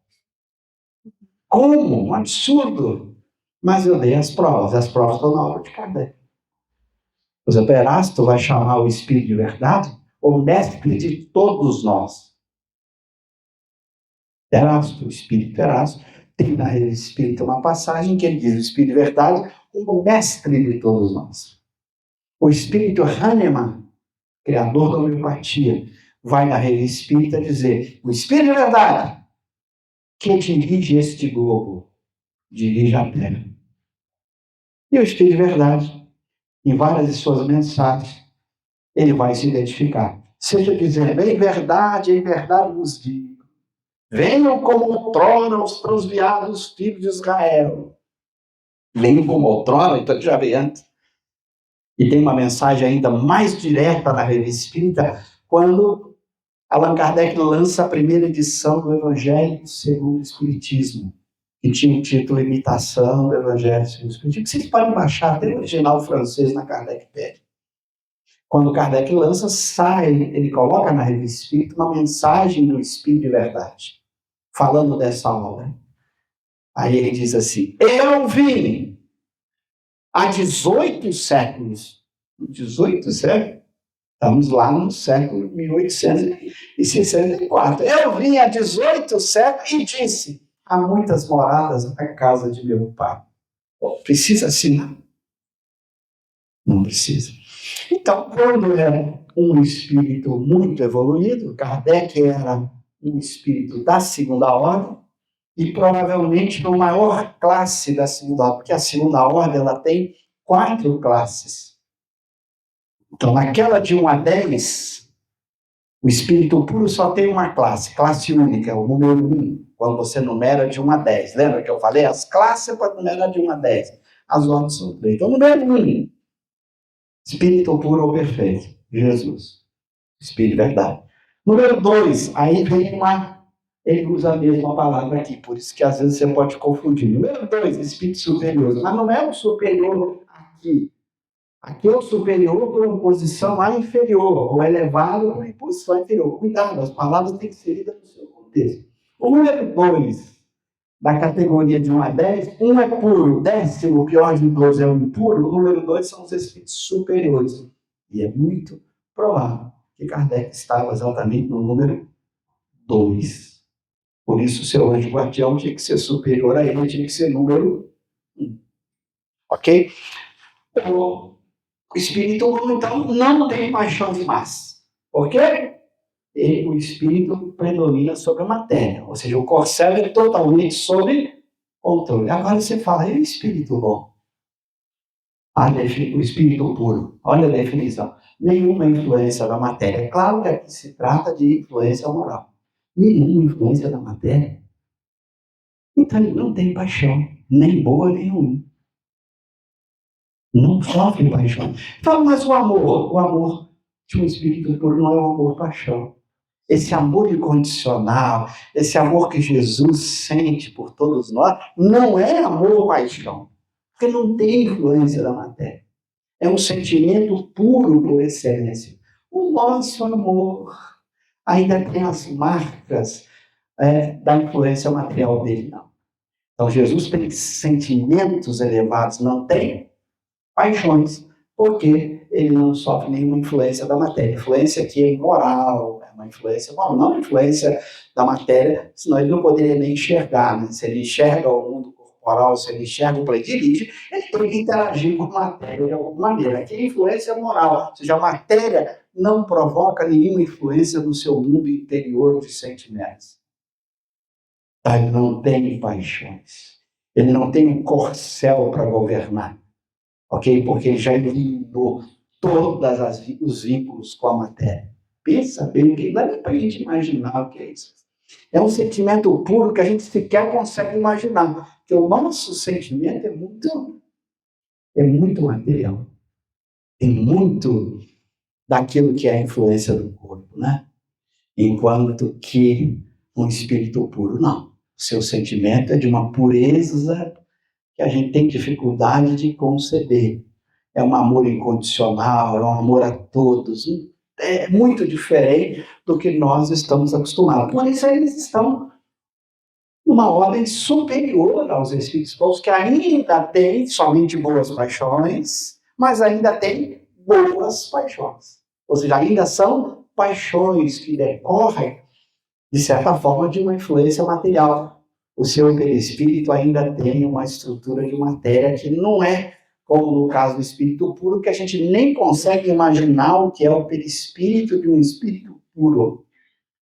A: Como? Um absurdo! Mas eu dei as provas estão na obra de Kardec. Por exemplo, Erasto vai chamar o Espírito de Verdade o mestre de todos nós. Erasto, o Espírito Erasto, tem na Revista Espírita uma passagem que ele diz o Espírito de Verdade como mestre de todos nós. O Espírito Hahnemann, criador da homeopatia, vai na Revista Espírita dizer o Espírito de Verdade que dirige este globo, dirige a Terra. E o Espírito de Verdade, em várias de suas mensagens, ele vai se identificar. Seja dizendo, em verdade vos digo, Venham como outrora os transviados filhos de Israel. Venham como outrora, então já veio antes. E tem uma mensagem ainda mais direta na Revista Espírita, quando Allan Kardec lança a primeira edição do Evangelho segundo o Espiritismo, que tinha o título Imitação do Evangelho segundo o Espiritismo. Vocês podem baixar até o original francês na Kardecpedia. Quando Kardec lança, ele coloca na Revista Espírita uma mensagem do Espírito de Verdade, falando dessa obra. Aí ele diz assim: eu vim há 18 séculos. 18 séculos? Estamos lá no século 1864. Eu vim há 18 séculos e disse: há muitas moradas na casa de meu pai. Precisa assinar? Não precisa. Então, quando era um espírito muito evoluído, Kardec era um espírito da segunda ordem, e provavelmente no maior classe da segunda ordem, porque a segunda ordem ela tem 4 classes. Então, naquela de 1 a 10, o espírito puro só tem uma classe única, o número 1, quando você numera de 1 a 10. Lembra que eu falei? As classes é para numerar de 1 a 10. As ordens são 3. Então, número 1, espírito puro ou perfeito, Jesus. Espírito verdade. Número 2, aí vem ele usa a mesma palavra aqui, por isso que às vezes você pode confundir. Número 2, espírito superior. Mas não é o superior aqui. Aqui é o superior por uma posição lá inferior, ou elevado por uma posição inferior. Cuidado, as palavras têm que ser lidas no seu contexto. O número 2, da categoria de 1 a 10, 1 é puro, 10º, o pior de 12 é o impuro, o número 2 são os espíritos superiores. E é muito provável que Kardec estava exatamente no número 2. Por isso, o seu anjo guardião tinha que ser superior a ele, tinha que ser número 1. Ok? O espírito, então, não tem paixões más. Por quê? O espírito predomina sobre a matéria. Ou seja, o corcel é totalmente sob controle. Agora você fala, e o espírito bom? O espírito puro. Olha a definição. Nenhuma influência da matéria. É claro que aqui se trata de influência moral. Nenhuma influência da matéria. Então ele não tem paixão, nem boa nem ruim. Não sofre paixão. Fala, mas o amor de um espírito puro não é um amor-paixão. Esse amor incondicional, esse amor que Jesus sente por todos nós, não é amor-paixão, porque não tem influência da matéria. É um sentimento puro por excelência. O nosso amor ainda tem as marcas da influência material dele, não. Então, Jesus tem sentimentos elevados, não tem paixões, porque ele não sofre nenhuma influência da matéria. Influência aqui é moral, é uma influência moral, não influência da matéria, senão ele não poderia nem enxergar. Né? Se ele enxerga o mundo corporal, se ele enxerga o plano dirige, ele tem que interagir com a matéria de alguma maneira. Aqui é influência moral, ou seja, a matéria não provoca nenhuma influência no seu mundo interior de sentimentos. Ele não tem paixões. Ele não tem um corcel para governar. Ok? Porque ele já eliminou todos os vínculos com a matéria. Pensa bem, que não dá nem para a gente imaginar o que é isso. É um sentimento puro que a gente sequer consegue imaginar. Porque o nosso sentimento é muito material. Tem muito daquilo que é a influência do corpo, né? Enquanto que um espírito puro, não. O seu sentimento é de uma pureza que a gente tem dificuldade de conceber. É um amor incondicional, é um amor a todos. É muito diferente do que nós estamos acostumados. Por isso, eles estão numa ordem superior aos espíritos bons, que ainda têm somente boas paixões, mas ainda têm boas paixões. Ou seja, ainda são paixões que decorrem, de certa forma, de uma influência material. O seu perispírito ainda tem uma estrutura de matéria que não é, como no caso do espírito puro, que a gente nem consegue imaginar o que é o perispírito de um espírito puro.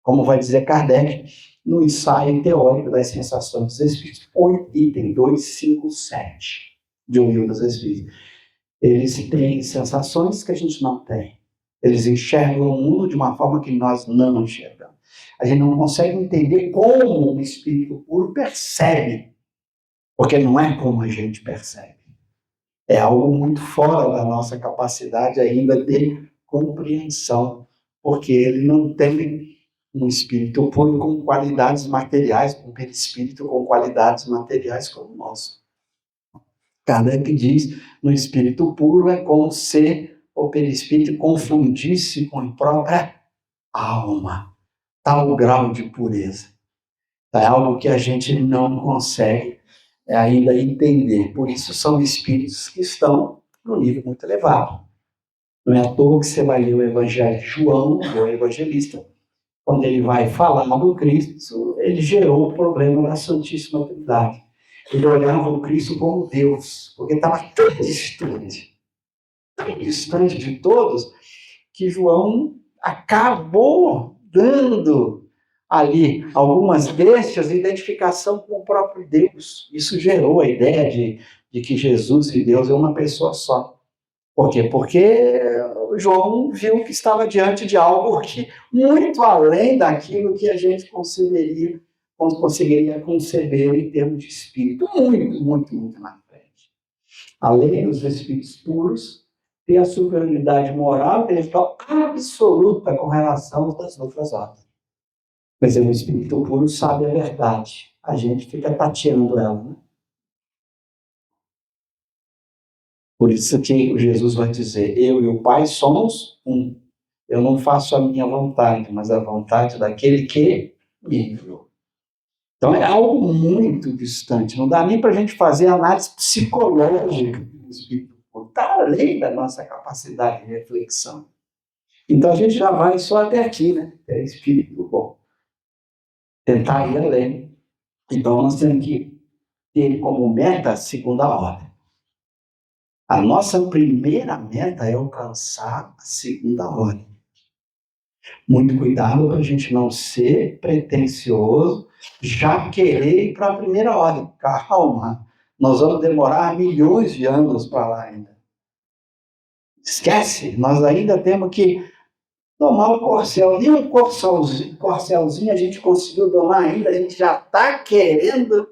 A: Como vai dizer Kardec no ensaio teórico das sensações dos espíritos, item 257 de O Livro dos Espíritos. Eles têm sensações que a gente não tem. Eles enxergam o mundo de uma forma que nós não enxergamos. A gente não consegue entender como o espírito puro percebe, porque não é como a gente percebe. É algo muito fora da nossa capacidade ainda de compreensão, porque ele não tem um espírito puro com qualidades materiais, um perispírito com qualidades materiais como o nosso. Kardec diz, no espírito puro é como se o perispírito confundisse com a própria alma, tal grau de pureza. É algo que a gente não consegue ainda entender. Por isso são espíritos que estão no nível muito elevado. Não é à toa que você vai ler o Evangelho de João, o evangelista, quando ele vai falar do Cristo, ele gerou o problema da Santíssima Trindade. Ele olhava o Cristo como Deus, porque estava tão distante de todos, que João acabou dando ali algumas deixas de identificação com o próprio Deus. Isso gerou a ideia de que Jesus e Deus é uma pessoa só. Por quê? Porque João viu que estava diante de algo que muito além daquilo que a gente conseguiria conceber em termos de espírito. Muito, muito, muito na frente. A lei dos espíritos puros tem a superioridade moral e intelectual absoluta com relação às outras ordens. Mas o espírito puro sabe a verdade. A gente fica tateando ela, né? Por isso que Jesus vai dizer, eu e o Pai somos um. Eu não faço a minha vontade, mas a vontade daquele que me enviou. Então é algo muito distante. Não dá nem para a gente fazer análise psicológica do espírito puro. Está além da nossa capacidade de reflexão. Então a gente já vai só até aqui, né? É espírito bom. Tentar ir além. Então nós temos que ter como meta a segunda ordem. A nossa primeira meta é alcançar a segunda ordem. Muito cuidado para a gente não ser pretensioso, já querer ir para a primeira ordem. Calma, nós vamos demorar milhões de anos para lá ainda. Esquece, nós ainda temos que domar o corcel. Nem um corcelzinho a gente conseguiu domar ainda, a gente já está querendo.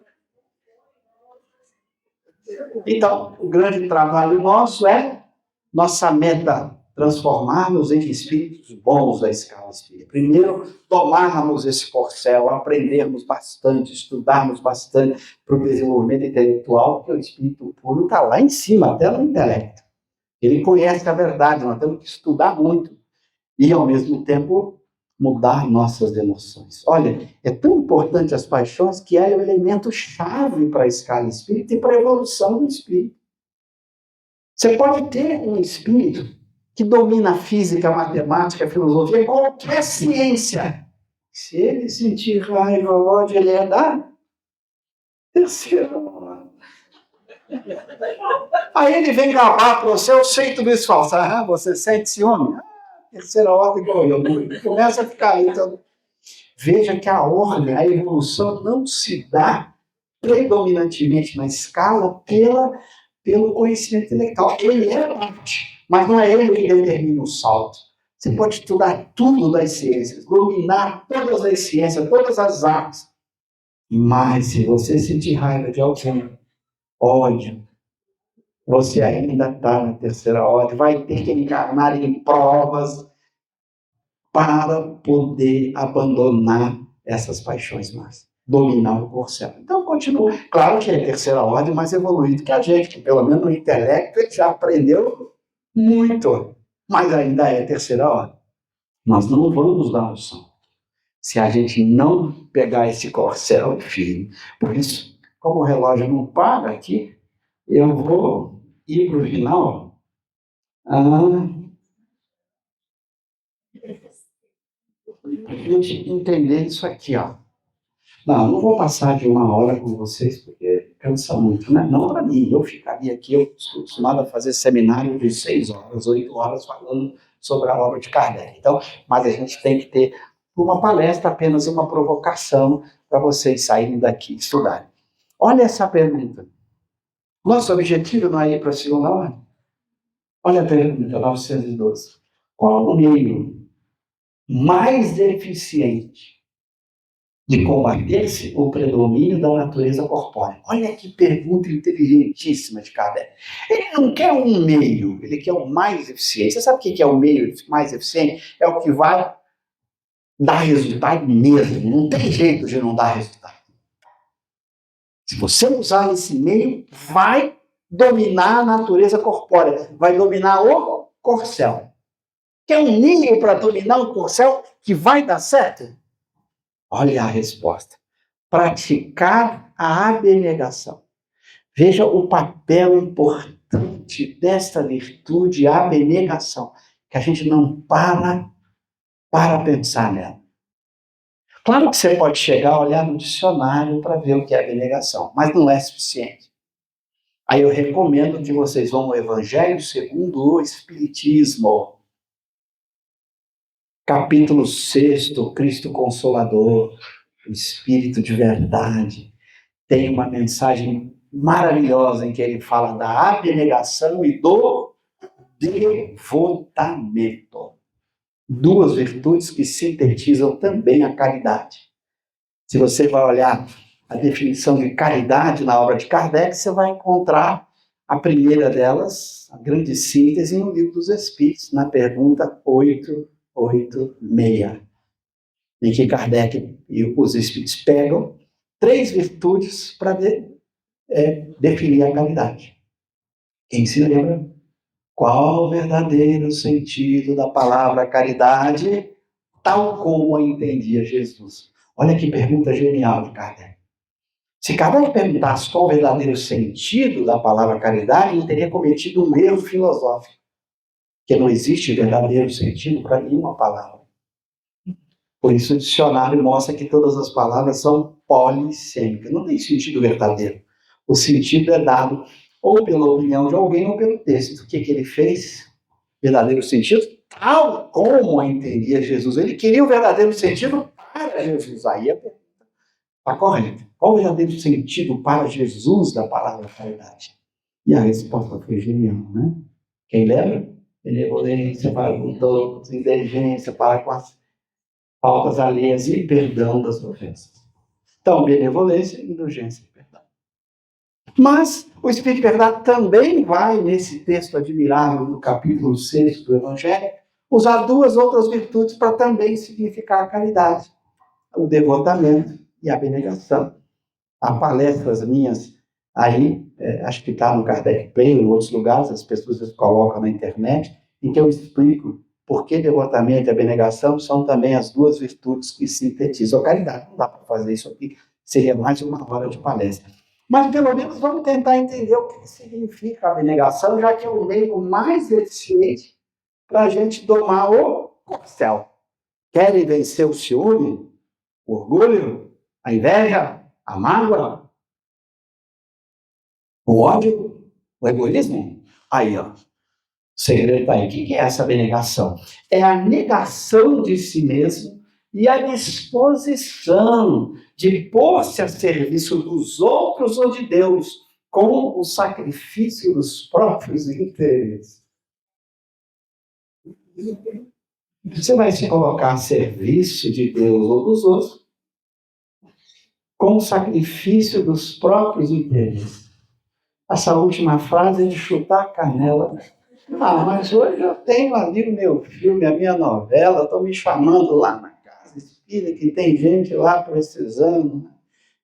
A: Então, o grande trabalho nosso é nossa meta, transformarmos em espíritos bons da escala espírita. Primeiro, tomarmos esse corcel, aprendermos bastante, estudarmos bastante para o desenvolvimento intelectual, porque o espírito puro está lá em cima, até no intelecto. Ele conhece a verdade, nós temos que estudar muito e, ao mesmo tempo, mudar nossas emoções. Olha, é tão importante as paixões que é o elemento chave para a escala espírita e para a evolução do espírito. Você pode ter um espírito que domina a física, a matemática, a filosofia, qualquer ciência. Se ele sentir raiva, ódio, ele é da terceira ordem. Aí ele vem gravar para você, eu sei tudo isso falso. Ah, você sente ciúme? Terceira ordem igual eu. Começa a ficar aí. Então, veja que a ordem, a evolução não se dá predominantemente na escala pelo conhecimento intelectual. Ele é parte, mas não é ele que determina o salto. Você pode estudar tudo das ciências, dominar todas as ciências, todas as artes, mas se você sentir raiva de alguém, ódio, você ainda está na terceira ordem, vai ter que encarnar em provas para poder abandonar essas paixões más, dominar o corcel. Então, continua. Claro que é terceira ordem mais evoluído que a gente, que pelo menos no intelecto ele já aprendeu muito, mas ainda é terceira ordem. Nós não vamos dar um salto se a gente não pegar esse corcel firme. Por isso, como o relógio não para aqui, eu vou ir para o final. A gente entender isso aqui, ó. Não vou passar de 1 hora com vocês, porque cansa muito, né? Não para mim, eu ficaria aqui, eu estou acostumado a fazer seminário de 6 horas, 8 horas, falando sobre a obra de Kardec. Então, mas a gente tem que ter uma palestra, apenas uma provocação, para vocês saírem daqui e estudarem. Olha essa pergunta. Nosso objetivo não é ir para a segunda ordem? Olha a pergunta, 912. Qual o meio mais eficiente de combater-se o predomínio da natureza corpórea. Olha que pergunta inteligentíssima de Kardec. Ele não quer um meio, ele quer o mais eficiente. Você sabe o que é o meio mais eficiente? É o que vai dar resultado mesmo. Não tem jeito de não dar resultado. Se você usar esse meio, vai dominar a natureza corpórea, vai dominar o corcel. Quer um meio para dominar o corcel que vai dar certo? Olha a resposta. Praticar a abnegação. Veja o papel importante desta virtude, a abnegação, que a gente não para pensar nela. Claro que você pode chegar a olhar no dicionário para ver o que é abnegação, mas não é suficiente. Aí eu recomendo que vocês vão no Evangelho segundo o Espiritismo, capítulo 6, Cristo Consolador, o Espírito de Verdade. Tem uma mensagem maravilhosa em que ele fala da abnegação e do devotamento. Duas virtudes que sintetizam também a caridade. Se você vai olhar a definição de caridade na obra de Kardec, você vai encontrar a primeira delas, a grande síntese, no Livro dos Espíritos, na pergunta 886, em que Kardec e os Espíritos pegam 3 virtudes para definir a caridade. Quem se lembra? Qual o verdadeiro sentido da palavra caridade, tal como a entendia Jesus? Olha que pergunta genial de Kardec. Se Kardec perguntasse qual o verdadeiro sentido da palavra caridade, ele teria cometido um erro filosófico, que não existe verdadeiro sentido para nenhuma palavra. Por isso o dicionário mostra que todas as palavras são polissêmicas, não tem sentido verdadeiro. O sentido é dado ou pela opinião de alguém ou pelo texto. O que ele fez? Verdadeiro sentido, tal como a entendia Jesus. Ele queria o verdadeiro sentido para Jesus. Aí está correto. Qual o verdadeiro sentido para Jesus da palavra caridade? E a resposta foi genial, né? Quem lembra? Benevolência para com todos, inteligência para com as faltas alheias e perdão das ofensas. Então, benevolência, indulgência e perdão. Mas o Espírito de Verdade também vai, nesse texto admirável do capítulo 6 do Evangelho, usar 2 outras virtudes para também significar a caridade: o devotamento e a abnegação. Há palestras minhas aí, acho que está no Kardec Play, em outros lugares, as pessoas colocam na internet, em que eu explico por que devotamento e abnegação são também as 2 virtudes que sintetizam a caridade. Não dá para fazer isso aqui, seria mais de 1 hora de palestra. Mas, pelo menos, vamos tentar entender o que significa a abnegação, já que é o meio mais eficiente para a gente domar o corcel. Querem vencer o ciúme, o orgulho, a inveja, a mágoa, o ódio, o egoísmo? Aí, ó, o segredo está aí. O que é essa abnegação? É a negação de si mesmo e a disposição de pôr-se a serviço dos outros ou de Deus, com o sacrifício dos próprios interesses. Você vai se colocar a serviço de Deus ou dos outros, com o sacrifício dos próprios interesses. Essa última frase é de chutar a canela. Mas hoje eu tenho ali o meu filme, a minha novela, estão me chamando lá na casa espírita, que tem gente lá precisando.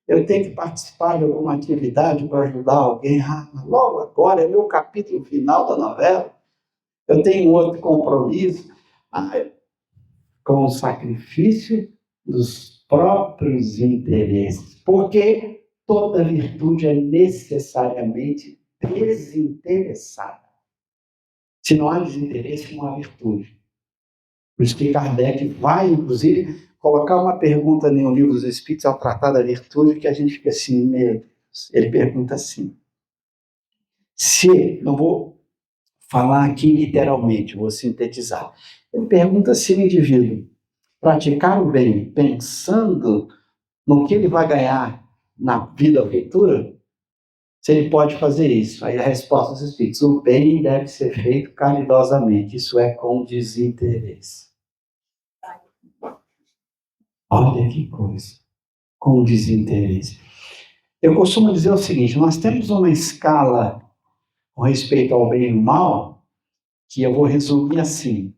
A: Eu tenho que participar de alguma atividade para ajudar alguém. Mas logo agora é meu capítulo final da novela. Eu tenho outro compromisso. Com o sacrifício dos próprios interesses. Porque toda virtude é necessariamente desinteressada. Se não há desinteresse, não há virtude. Por isso que Kardec vai, inclusive, colocar uma pergunta no Livro dos Espíritos, ao tratar da virtude, que a gente fica assim, meu Deus. Ele pergunta assim: não vou falar aqui literalmente, vou sintetizar. Ele pergunta se o indivíduo praticar o bem pensando no que ele vai ganhar na vida futura, se ele pode fazer isso. Aí a resposta dos Espíritos: o bem deve ser feito caridosamente, isso é com desinteresse. Olha que coisa. com desinteresse. Eu costumo dizer o seguinte: nós temos uma escala com respeito ao bem e ao mal, que eu vou resumir assim: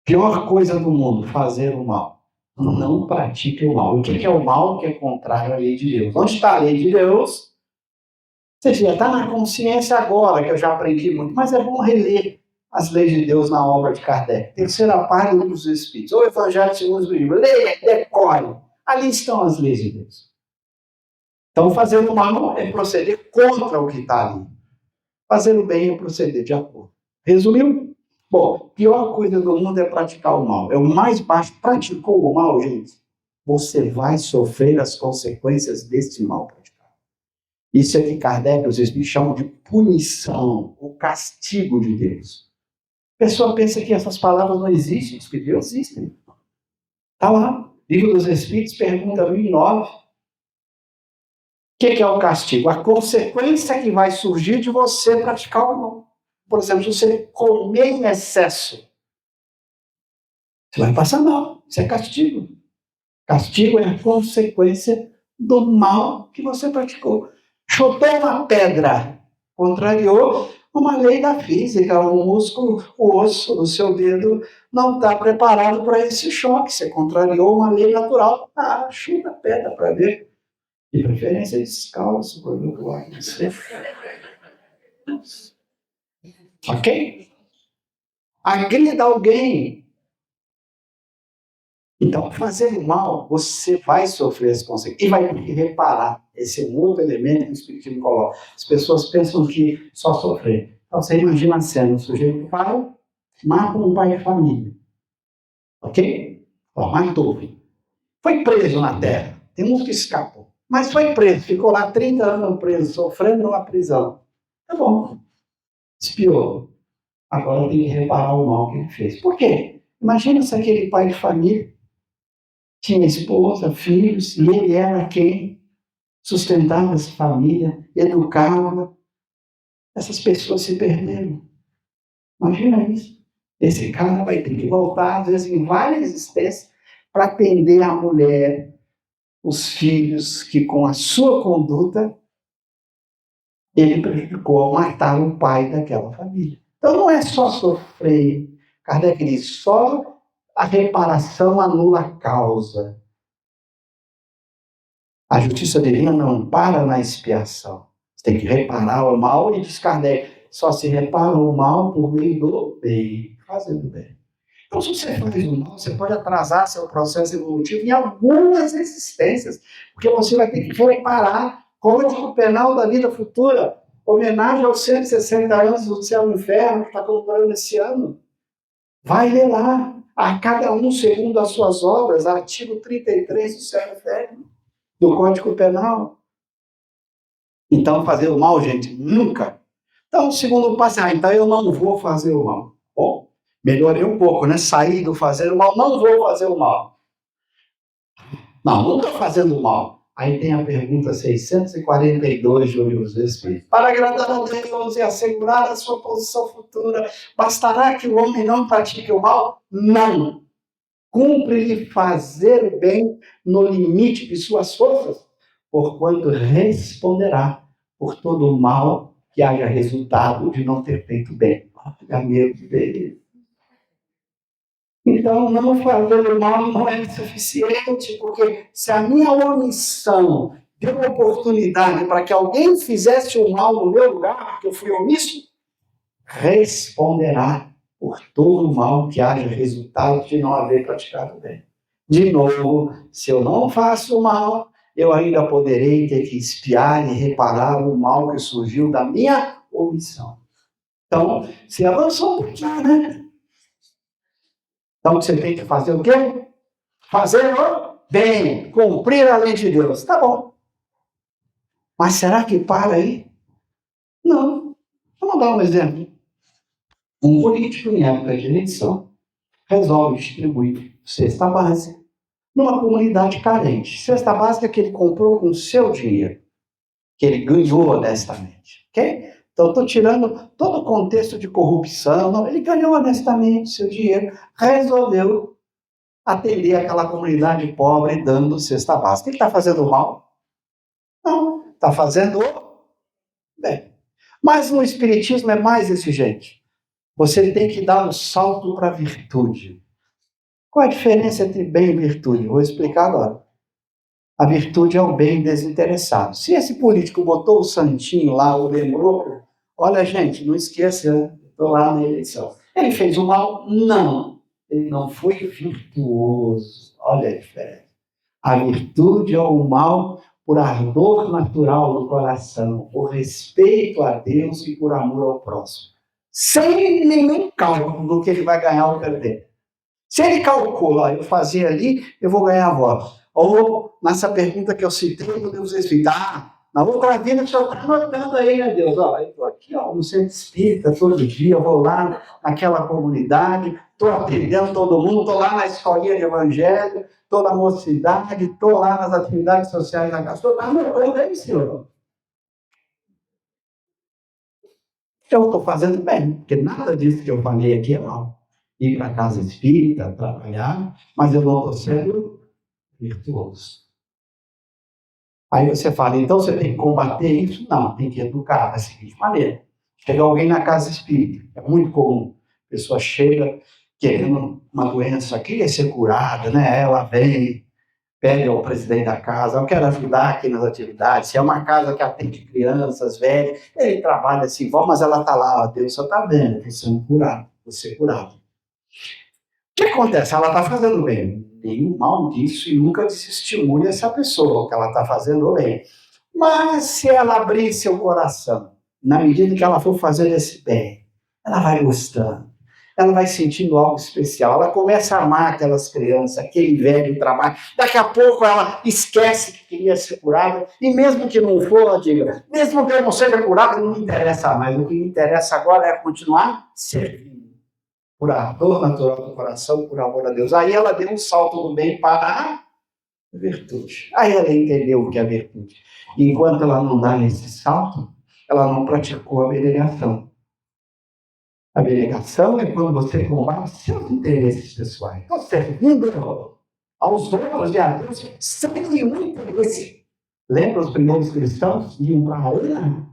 A: pior coisa do mundo, fazer o mal. Não pratique o mal. O que é o mal? Que é contrário à lei de Deus. Onde está a lei de Deus? Você já está na consciência agora, que eu já aprendi muito, mas é bom reler as leis de Deus na obra de Kardec. Terceira parte dos Espíritos, ou Evangelho segundo os Espíritos. Leia, decore. Ali estão as leis de Deus. Então, fazer o mal é proceder contra o que está ali. Fazer o bem é proceder de acordo. Resumiu? Bom, pior coisa do mundo é praticar o mal. É o mais baixo. Praticou o mal, gente, você vai sofrer as consequências desse mal praticado. Isso é que Kardec, os Espíritos, chamam de punição, o castigo de Deus. A pessoa pensa que essas palavras não existem, diz que Deus existe. Está lá. Livro dos Espíritos, pergunta 1009. O que é o castigo? A consequência que vai surgir de você praticar o mal. Por exemplo, se você comer em excesso, você vai passar mal. Isso é castigo. Castigo é a consequência do mal que você praticou. Chutou uma pedra, contrariou uma lei da física. O músculo, o osso do seu dedo não está preparado para esse choque. Você contrariou uma lei natural. Chuta a pedra para ver. De preferência descalço, por do ar. Ok? Agrida alguém. Então, fazer o mal, você vai sofrer as consequências. E vai ter que reparar. Esse é um outro elemento que o Espiritismo coloca. As pessoas pensam que só sofrer. Então, você imagina a cena: o sujeito vai, mata um pai de família. Ok? Matou. Foi preso na terra. Tem uns que escapam. Mas foi preso. Ficou lá 30 anos preso, sofrendo numa prisão. Tá bom. Espiou. Agora tem que reparar o mal que ele fez. Por quê? Imagina se aquele pai de família tinha esposa, filhos, e ele era quem sustentava essa família, educava. Essas pessoas se perderam. Imagina isso. Esse cara vai ter que voltar, às vezes, em várias existências, para atender a mulher, os filhos, que com a sua conduta, ele prejudicou ao matar o pai daquela família. Então não é só sofrer. Kardec diz: só a reparação anula a causa. A justiça divina não para na expiação. Você tem que reparar o mal, e diz Kardec: só se repara o mal por meio do bem, fazendo bem. Então, se você faz o mal, você pode atrasar seu processo evolutivo em algumas existências, porque você vai ter que reparar. Código Penal da Vida Futura, homenagem aos 160 anos do Céu e do Inferno, que está comemorando esse ano. Vai ler lá, a cada um segundo as suas obras, artigo 33 do Céu e do Inferno, do Código Penal. Então, fazer o mal, gente, nunca. Então, o segundo passo, então eu não vou fazer o mal. Bom, melhorei um pouco, né? Saí do fazer o mal, não vou fazer o mal. Não, não estou fazendo o mal. Aí tem a pergunta 642 de O Livro dos Espíritos. Para agradar a Deus e assegurar a sua posição futura, bastará que o homem não pratique o mal? Não. Cumpre-lhe fazer o bem no limite de suas forças, porquanto responderá por todo o mal que haja resultado de não ter feito bem. Olha, meu Deus. Então, não fazer o mal não é suficiente, porque se a minha omissão deu oportunidade para que alguém fizesse o mal no meu lugar, porque eu fui omisso, responderá por todo o mal que haja resultado de não haver praticado bem. De novo, se eu não faço o mal, eu ainda poderei ter que espiar e reparar o mal que surgiu da minha omissão. Então, se avançou um pouquinho, né? Então, você tem que fazer o quê? Fazer o bem, cumprir a lei de Deus. Tá bom. Mas será que para aí? Não. Vamos dar um exemplo. Um político, em época de eleição, resolve distribuir cesta básica numa comunidade carente. Cesta básica que ele comprou com o seu dinheiro, que ele ganhou honestamente. Ok? Então, estou tirando todo o contexto de corrupção. Não, ele ganhou honestamente seu dinheiro, resolveu atender aquela comunidade pobre dando cesta básica. Ele está fazendo mal? Não, está fazendo bem. Mas no Espiritismo é mais exigente. Você tem que dar um salto para a virtude. Qual a diferença entre bem e virtude? Vou explicar agora. A virtude é o bem desinteressado. Se esse político botou o santinho lá, ou lembrou, olha, gente, não esqueça, estou lá na eleição. Ele fez o mal? Não. Ele não foi virtuoso. Olha a diferença. A virtude é o mal por ardor natural do coração, por respeito a Deus e por amor ao próximo. Sem nenhum cálculo do que ele vai ganhar ou perder. Se ele calcula, eu fazer ali, eu vou ganhar a voz. Ou, nessa pergunta que eu citei, podemos explicar, na outra vida o senhor está anotando aí, né, Deus? Ó, eu estou aqui no centro espírita todo dia, eu vou lá naquela comunidade, estou atendendo todo mundo, estou lá na escolinha de evangelho, estou na mocidade, estou lá nas atividades sociais da casa, estou anotando aí, senhor. Eu estou fazendo bem, porque nada disso que eu falei aqui é mal. Ir para a casa espírita, trabalhar, mas eu não estou sendo virtuoso. Aí você fala, então você tem que combater isso? Não, tem que educar da seguinte maneira. Chega alguém na casa espírita, é muito comum. A pessoa chega querendo uma doença, queria ser curada, né? Ela vem, pede ao presidente da casa, eu quero ajudar aqui nas atividades. Se é uma casa que atende crianças, velhos, ele trabalha assim, mas ela está lá, ó, Deus só está vendo, você é curado, você é curado. O que acontece? Ela está fazendo bem. Nenhum mal disso e nunca desestimule essa pessoa, que ela está fazendo bem. Mas se ela abrir seu coração, na medida que ela for fazendo esse bem, ela vai gostando. Ela vai sentindo algo especial. Ela começa a amar aquelas crianças, aquele velho trabalho. Daqui a pouco ela esquece que queria ser curada. E mesmo que não for, ela diga, mesmo que eu não seja curada, não me interessa mais. O que me interessa agora é continuar servindo. Por ardor natural do coração, por amor a Deus. Aí ela deu um salto do bem para a virtude. Aí ela entendeu o que é a virtude. E enquanto ela não dá esse salto, ela não praticou a abnegação. A abnegação é quando você combate seus interesses pessoais. Estou servindo aos outros e a Deus sem nenhum interesse. Lembra os primeiros cristãos iam para a arena?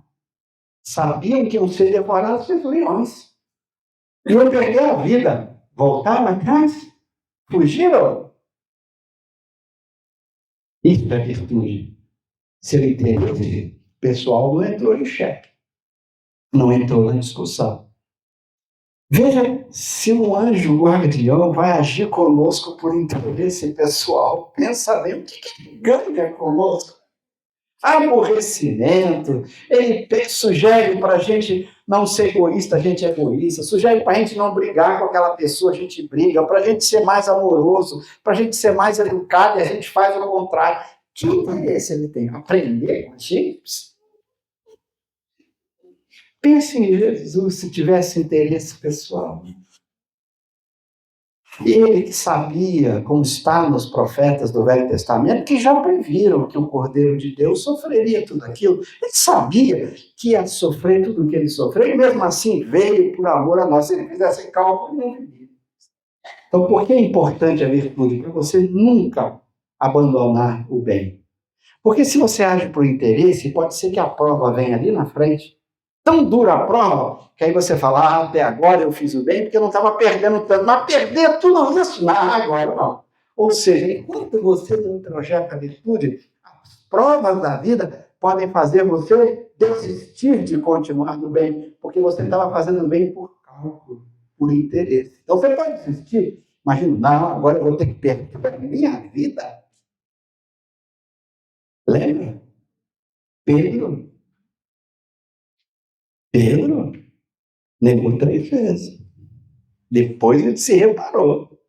A: Sabiam que iam ser devorados pelos leões. Iam perder a vida. Voltaram atrás? Fugiram? Isso é virtude. Seu interesse pessoal não entrou em xeque. Não entrou na discussão. Veja se um anjo guardião vai agir conosco por interesse pessoal. Pensa bem, o que ganha conosco? Aborrecimento. Ele sugere para a gente não ser egoísta, a gente é egoísta. Sugere para a gente não brigar com aquela pessoa, a gente briga. Para a gente ser mais amoroso, para a gente ser mais educado, e a gente faz o contrário. Que interesse ele tem? Aprender com a gente? Pense em Jesus se tivesse interesse pessoal. Ele que sabia, como está nos profetas do Velho Testamento, que já previram que o Cordeiro de Deus sofreria tudo aquilo. Ele sabia que ia sofrer tudo o que ele sofreu, e mesmo assim veio por amor a nós. Se ele fizesse cálculo, não viria. Então, por que é importante a virtude? Para você nunca abandonar o bem. Porque se você age por interesse, pode ser que a prova venha ali na frente. Tão dura a prova, que aí você fala, até agora eu fiz o bem, porque eu não estava perdendo tanto. Mas perder tudo isso, não, agora não. Ou seja, enquanto você não projeta a virtude, as provas da vida podem fazer você desistir de continuar no bem, porque você estava fazendo bem por cálculo, por interesse. Então você pode desistir. Imagina, não, agora eu vou ter que perder a minha vida. Lembra? Pedro negou 3 vezes. Depois ele se reparou.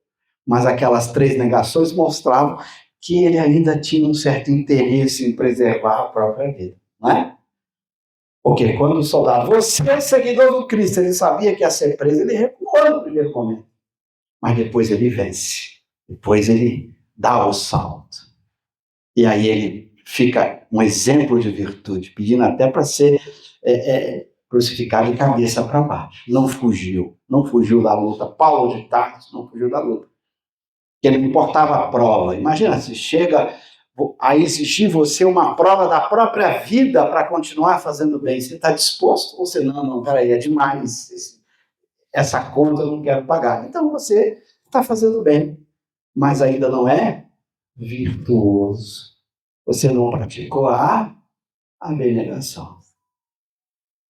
A: Mas aquelas 3 negações mostravam que ele ainda tinha um certo interesse em preservar a própria vida. Não é? Porque quando o soldado, você é seguidor do Cristo, ele sabia que ia ser preso, ele recuou no primeiro momento. Mas depois ele vence. Depois ele dá o salto. E aí ele fica um exemplo de virtude, pedindo até para ser crucificado de cabeça para baixo. Não fugiu da luta. Paulo de Tarso não fugiu da luta. que não importava a prova. Imagina, se chega a exigir você uma prova da própria vida para continuar fazendo bem. Você está disposto ou você, não, peraí, é demais, essa conta eu não quero pagar. Então você está fazendo bem, mas ainda não é virtuoso. Você não praticou a abnegação.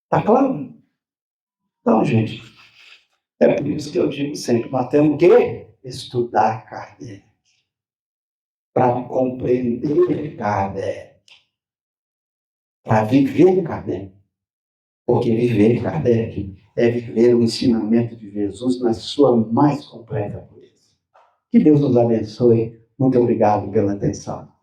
A: Está claro? Então, gente, é por isso que eu digo sempre, nós temos que estudar Kardec, para compreender Kardec, para viver Kardec. Porque viver Kardec é viver o ensinamento de Jesus na sua mais completa pureza. Que Deus nos abençoe. Muito obrigado pela atenção.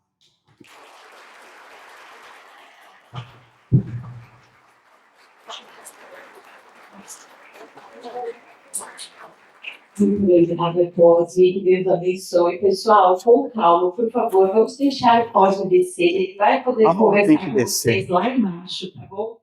B: Muito obrigada, Pose. Que Deus abençoe. Pessoal, com calma, por favor, vamos deixar o Pose descer. Ele vai poder conversar com vocês lá embaixo, tá bom?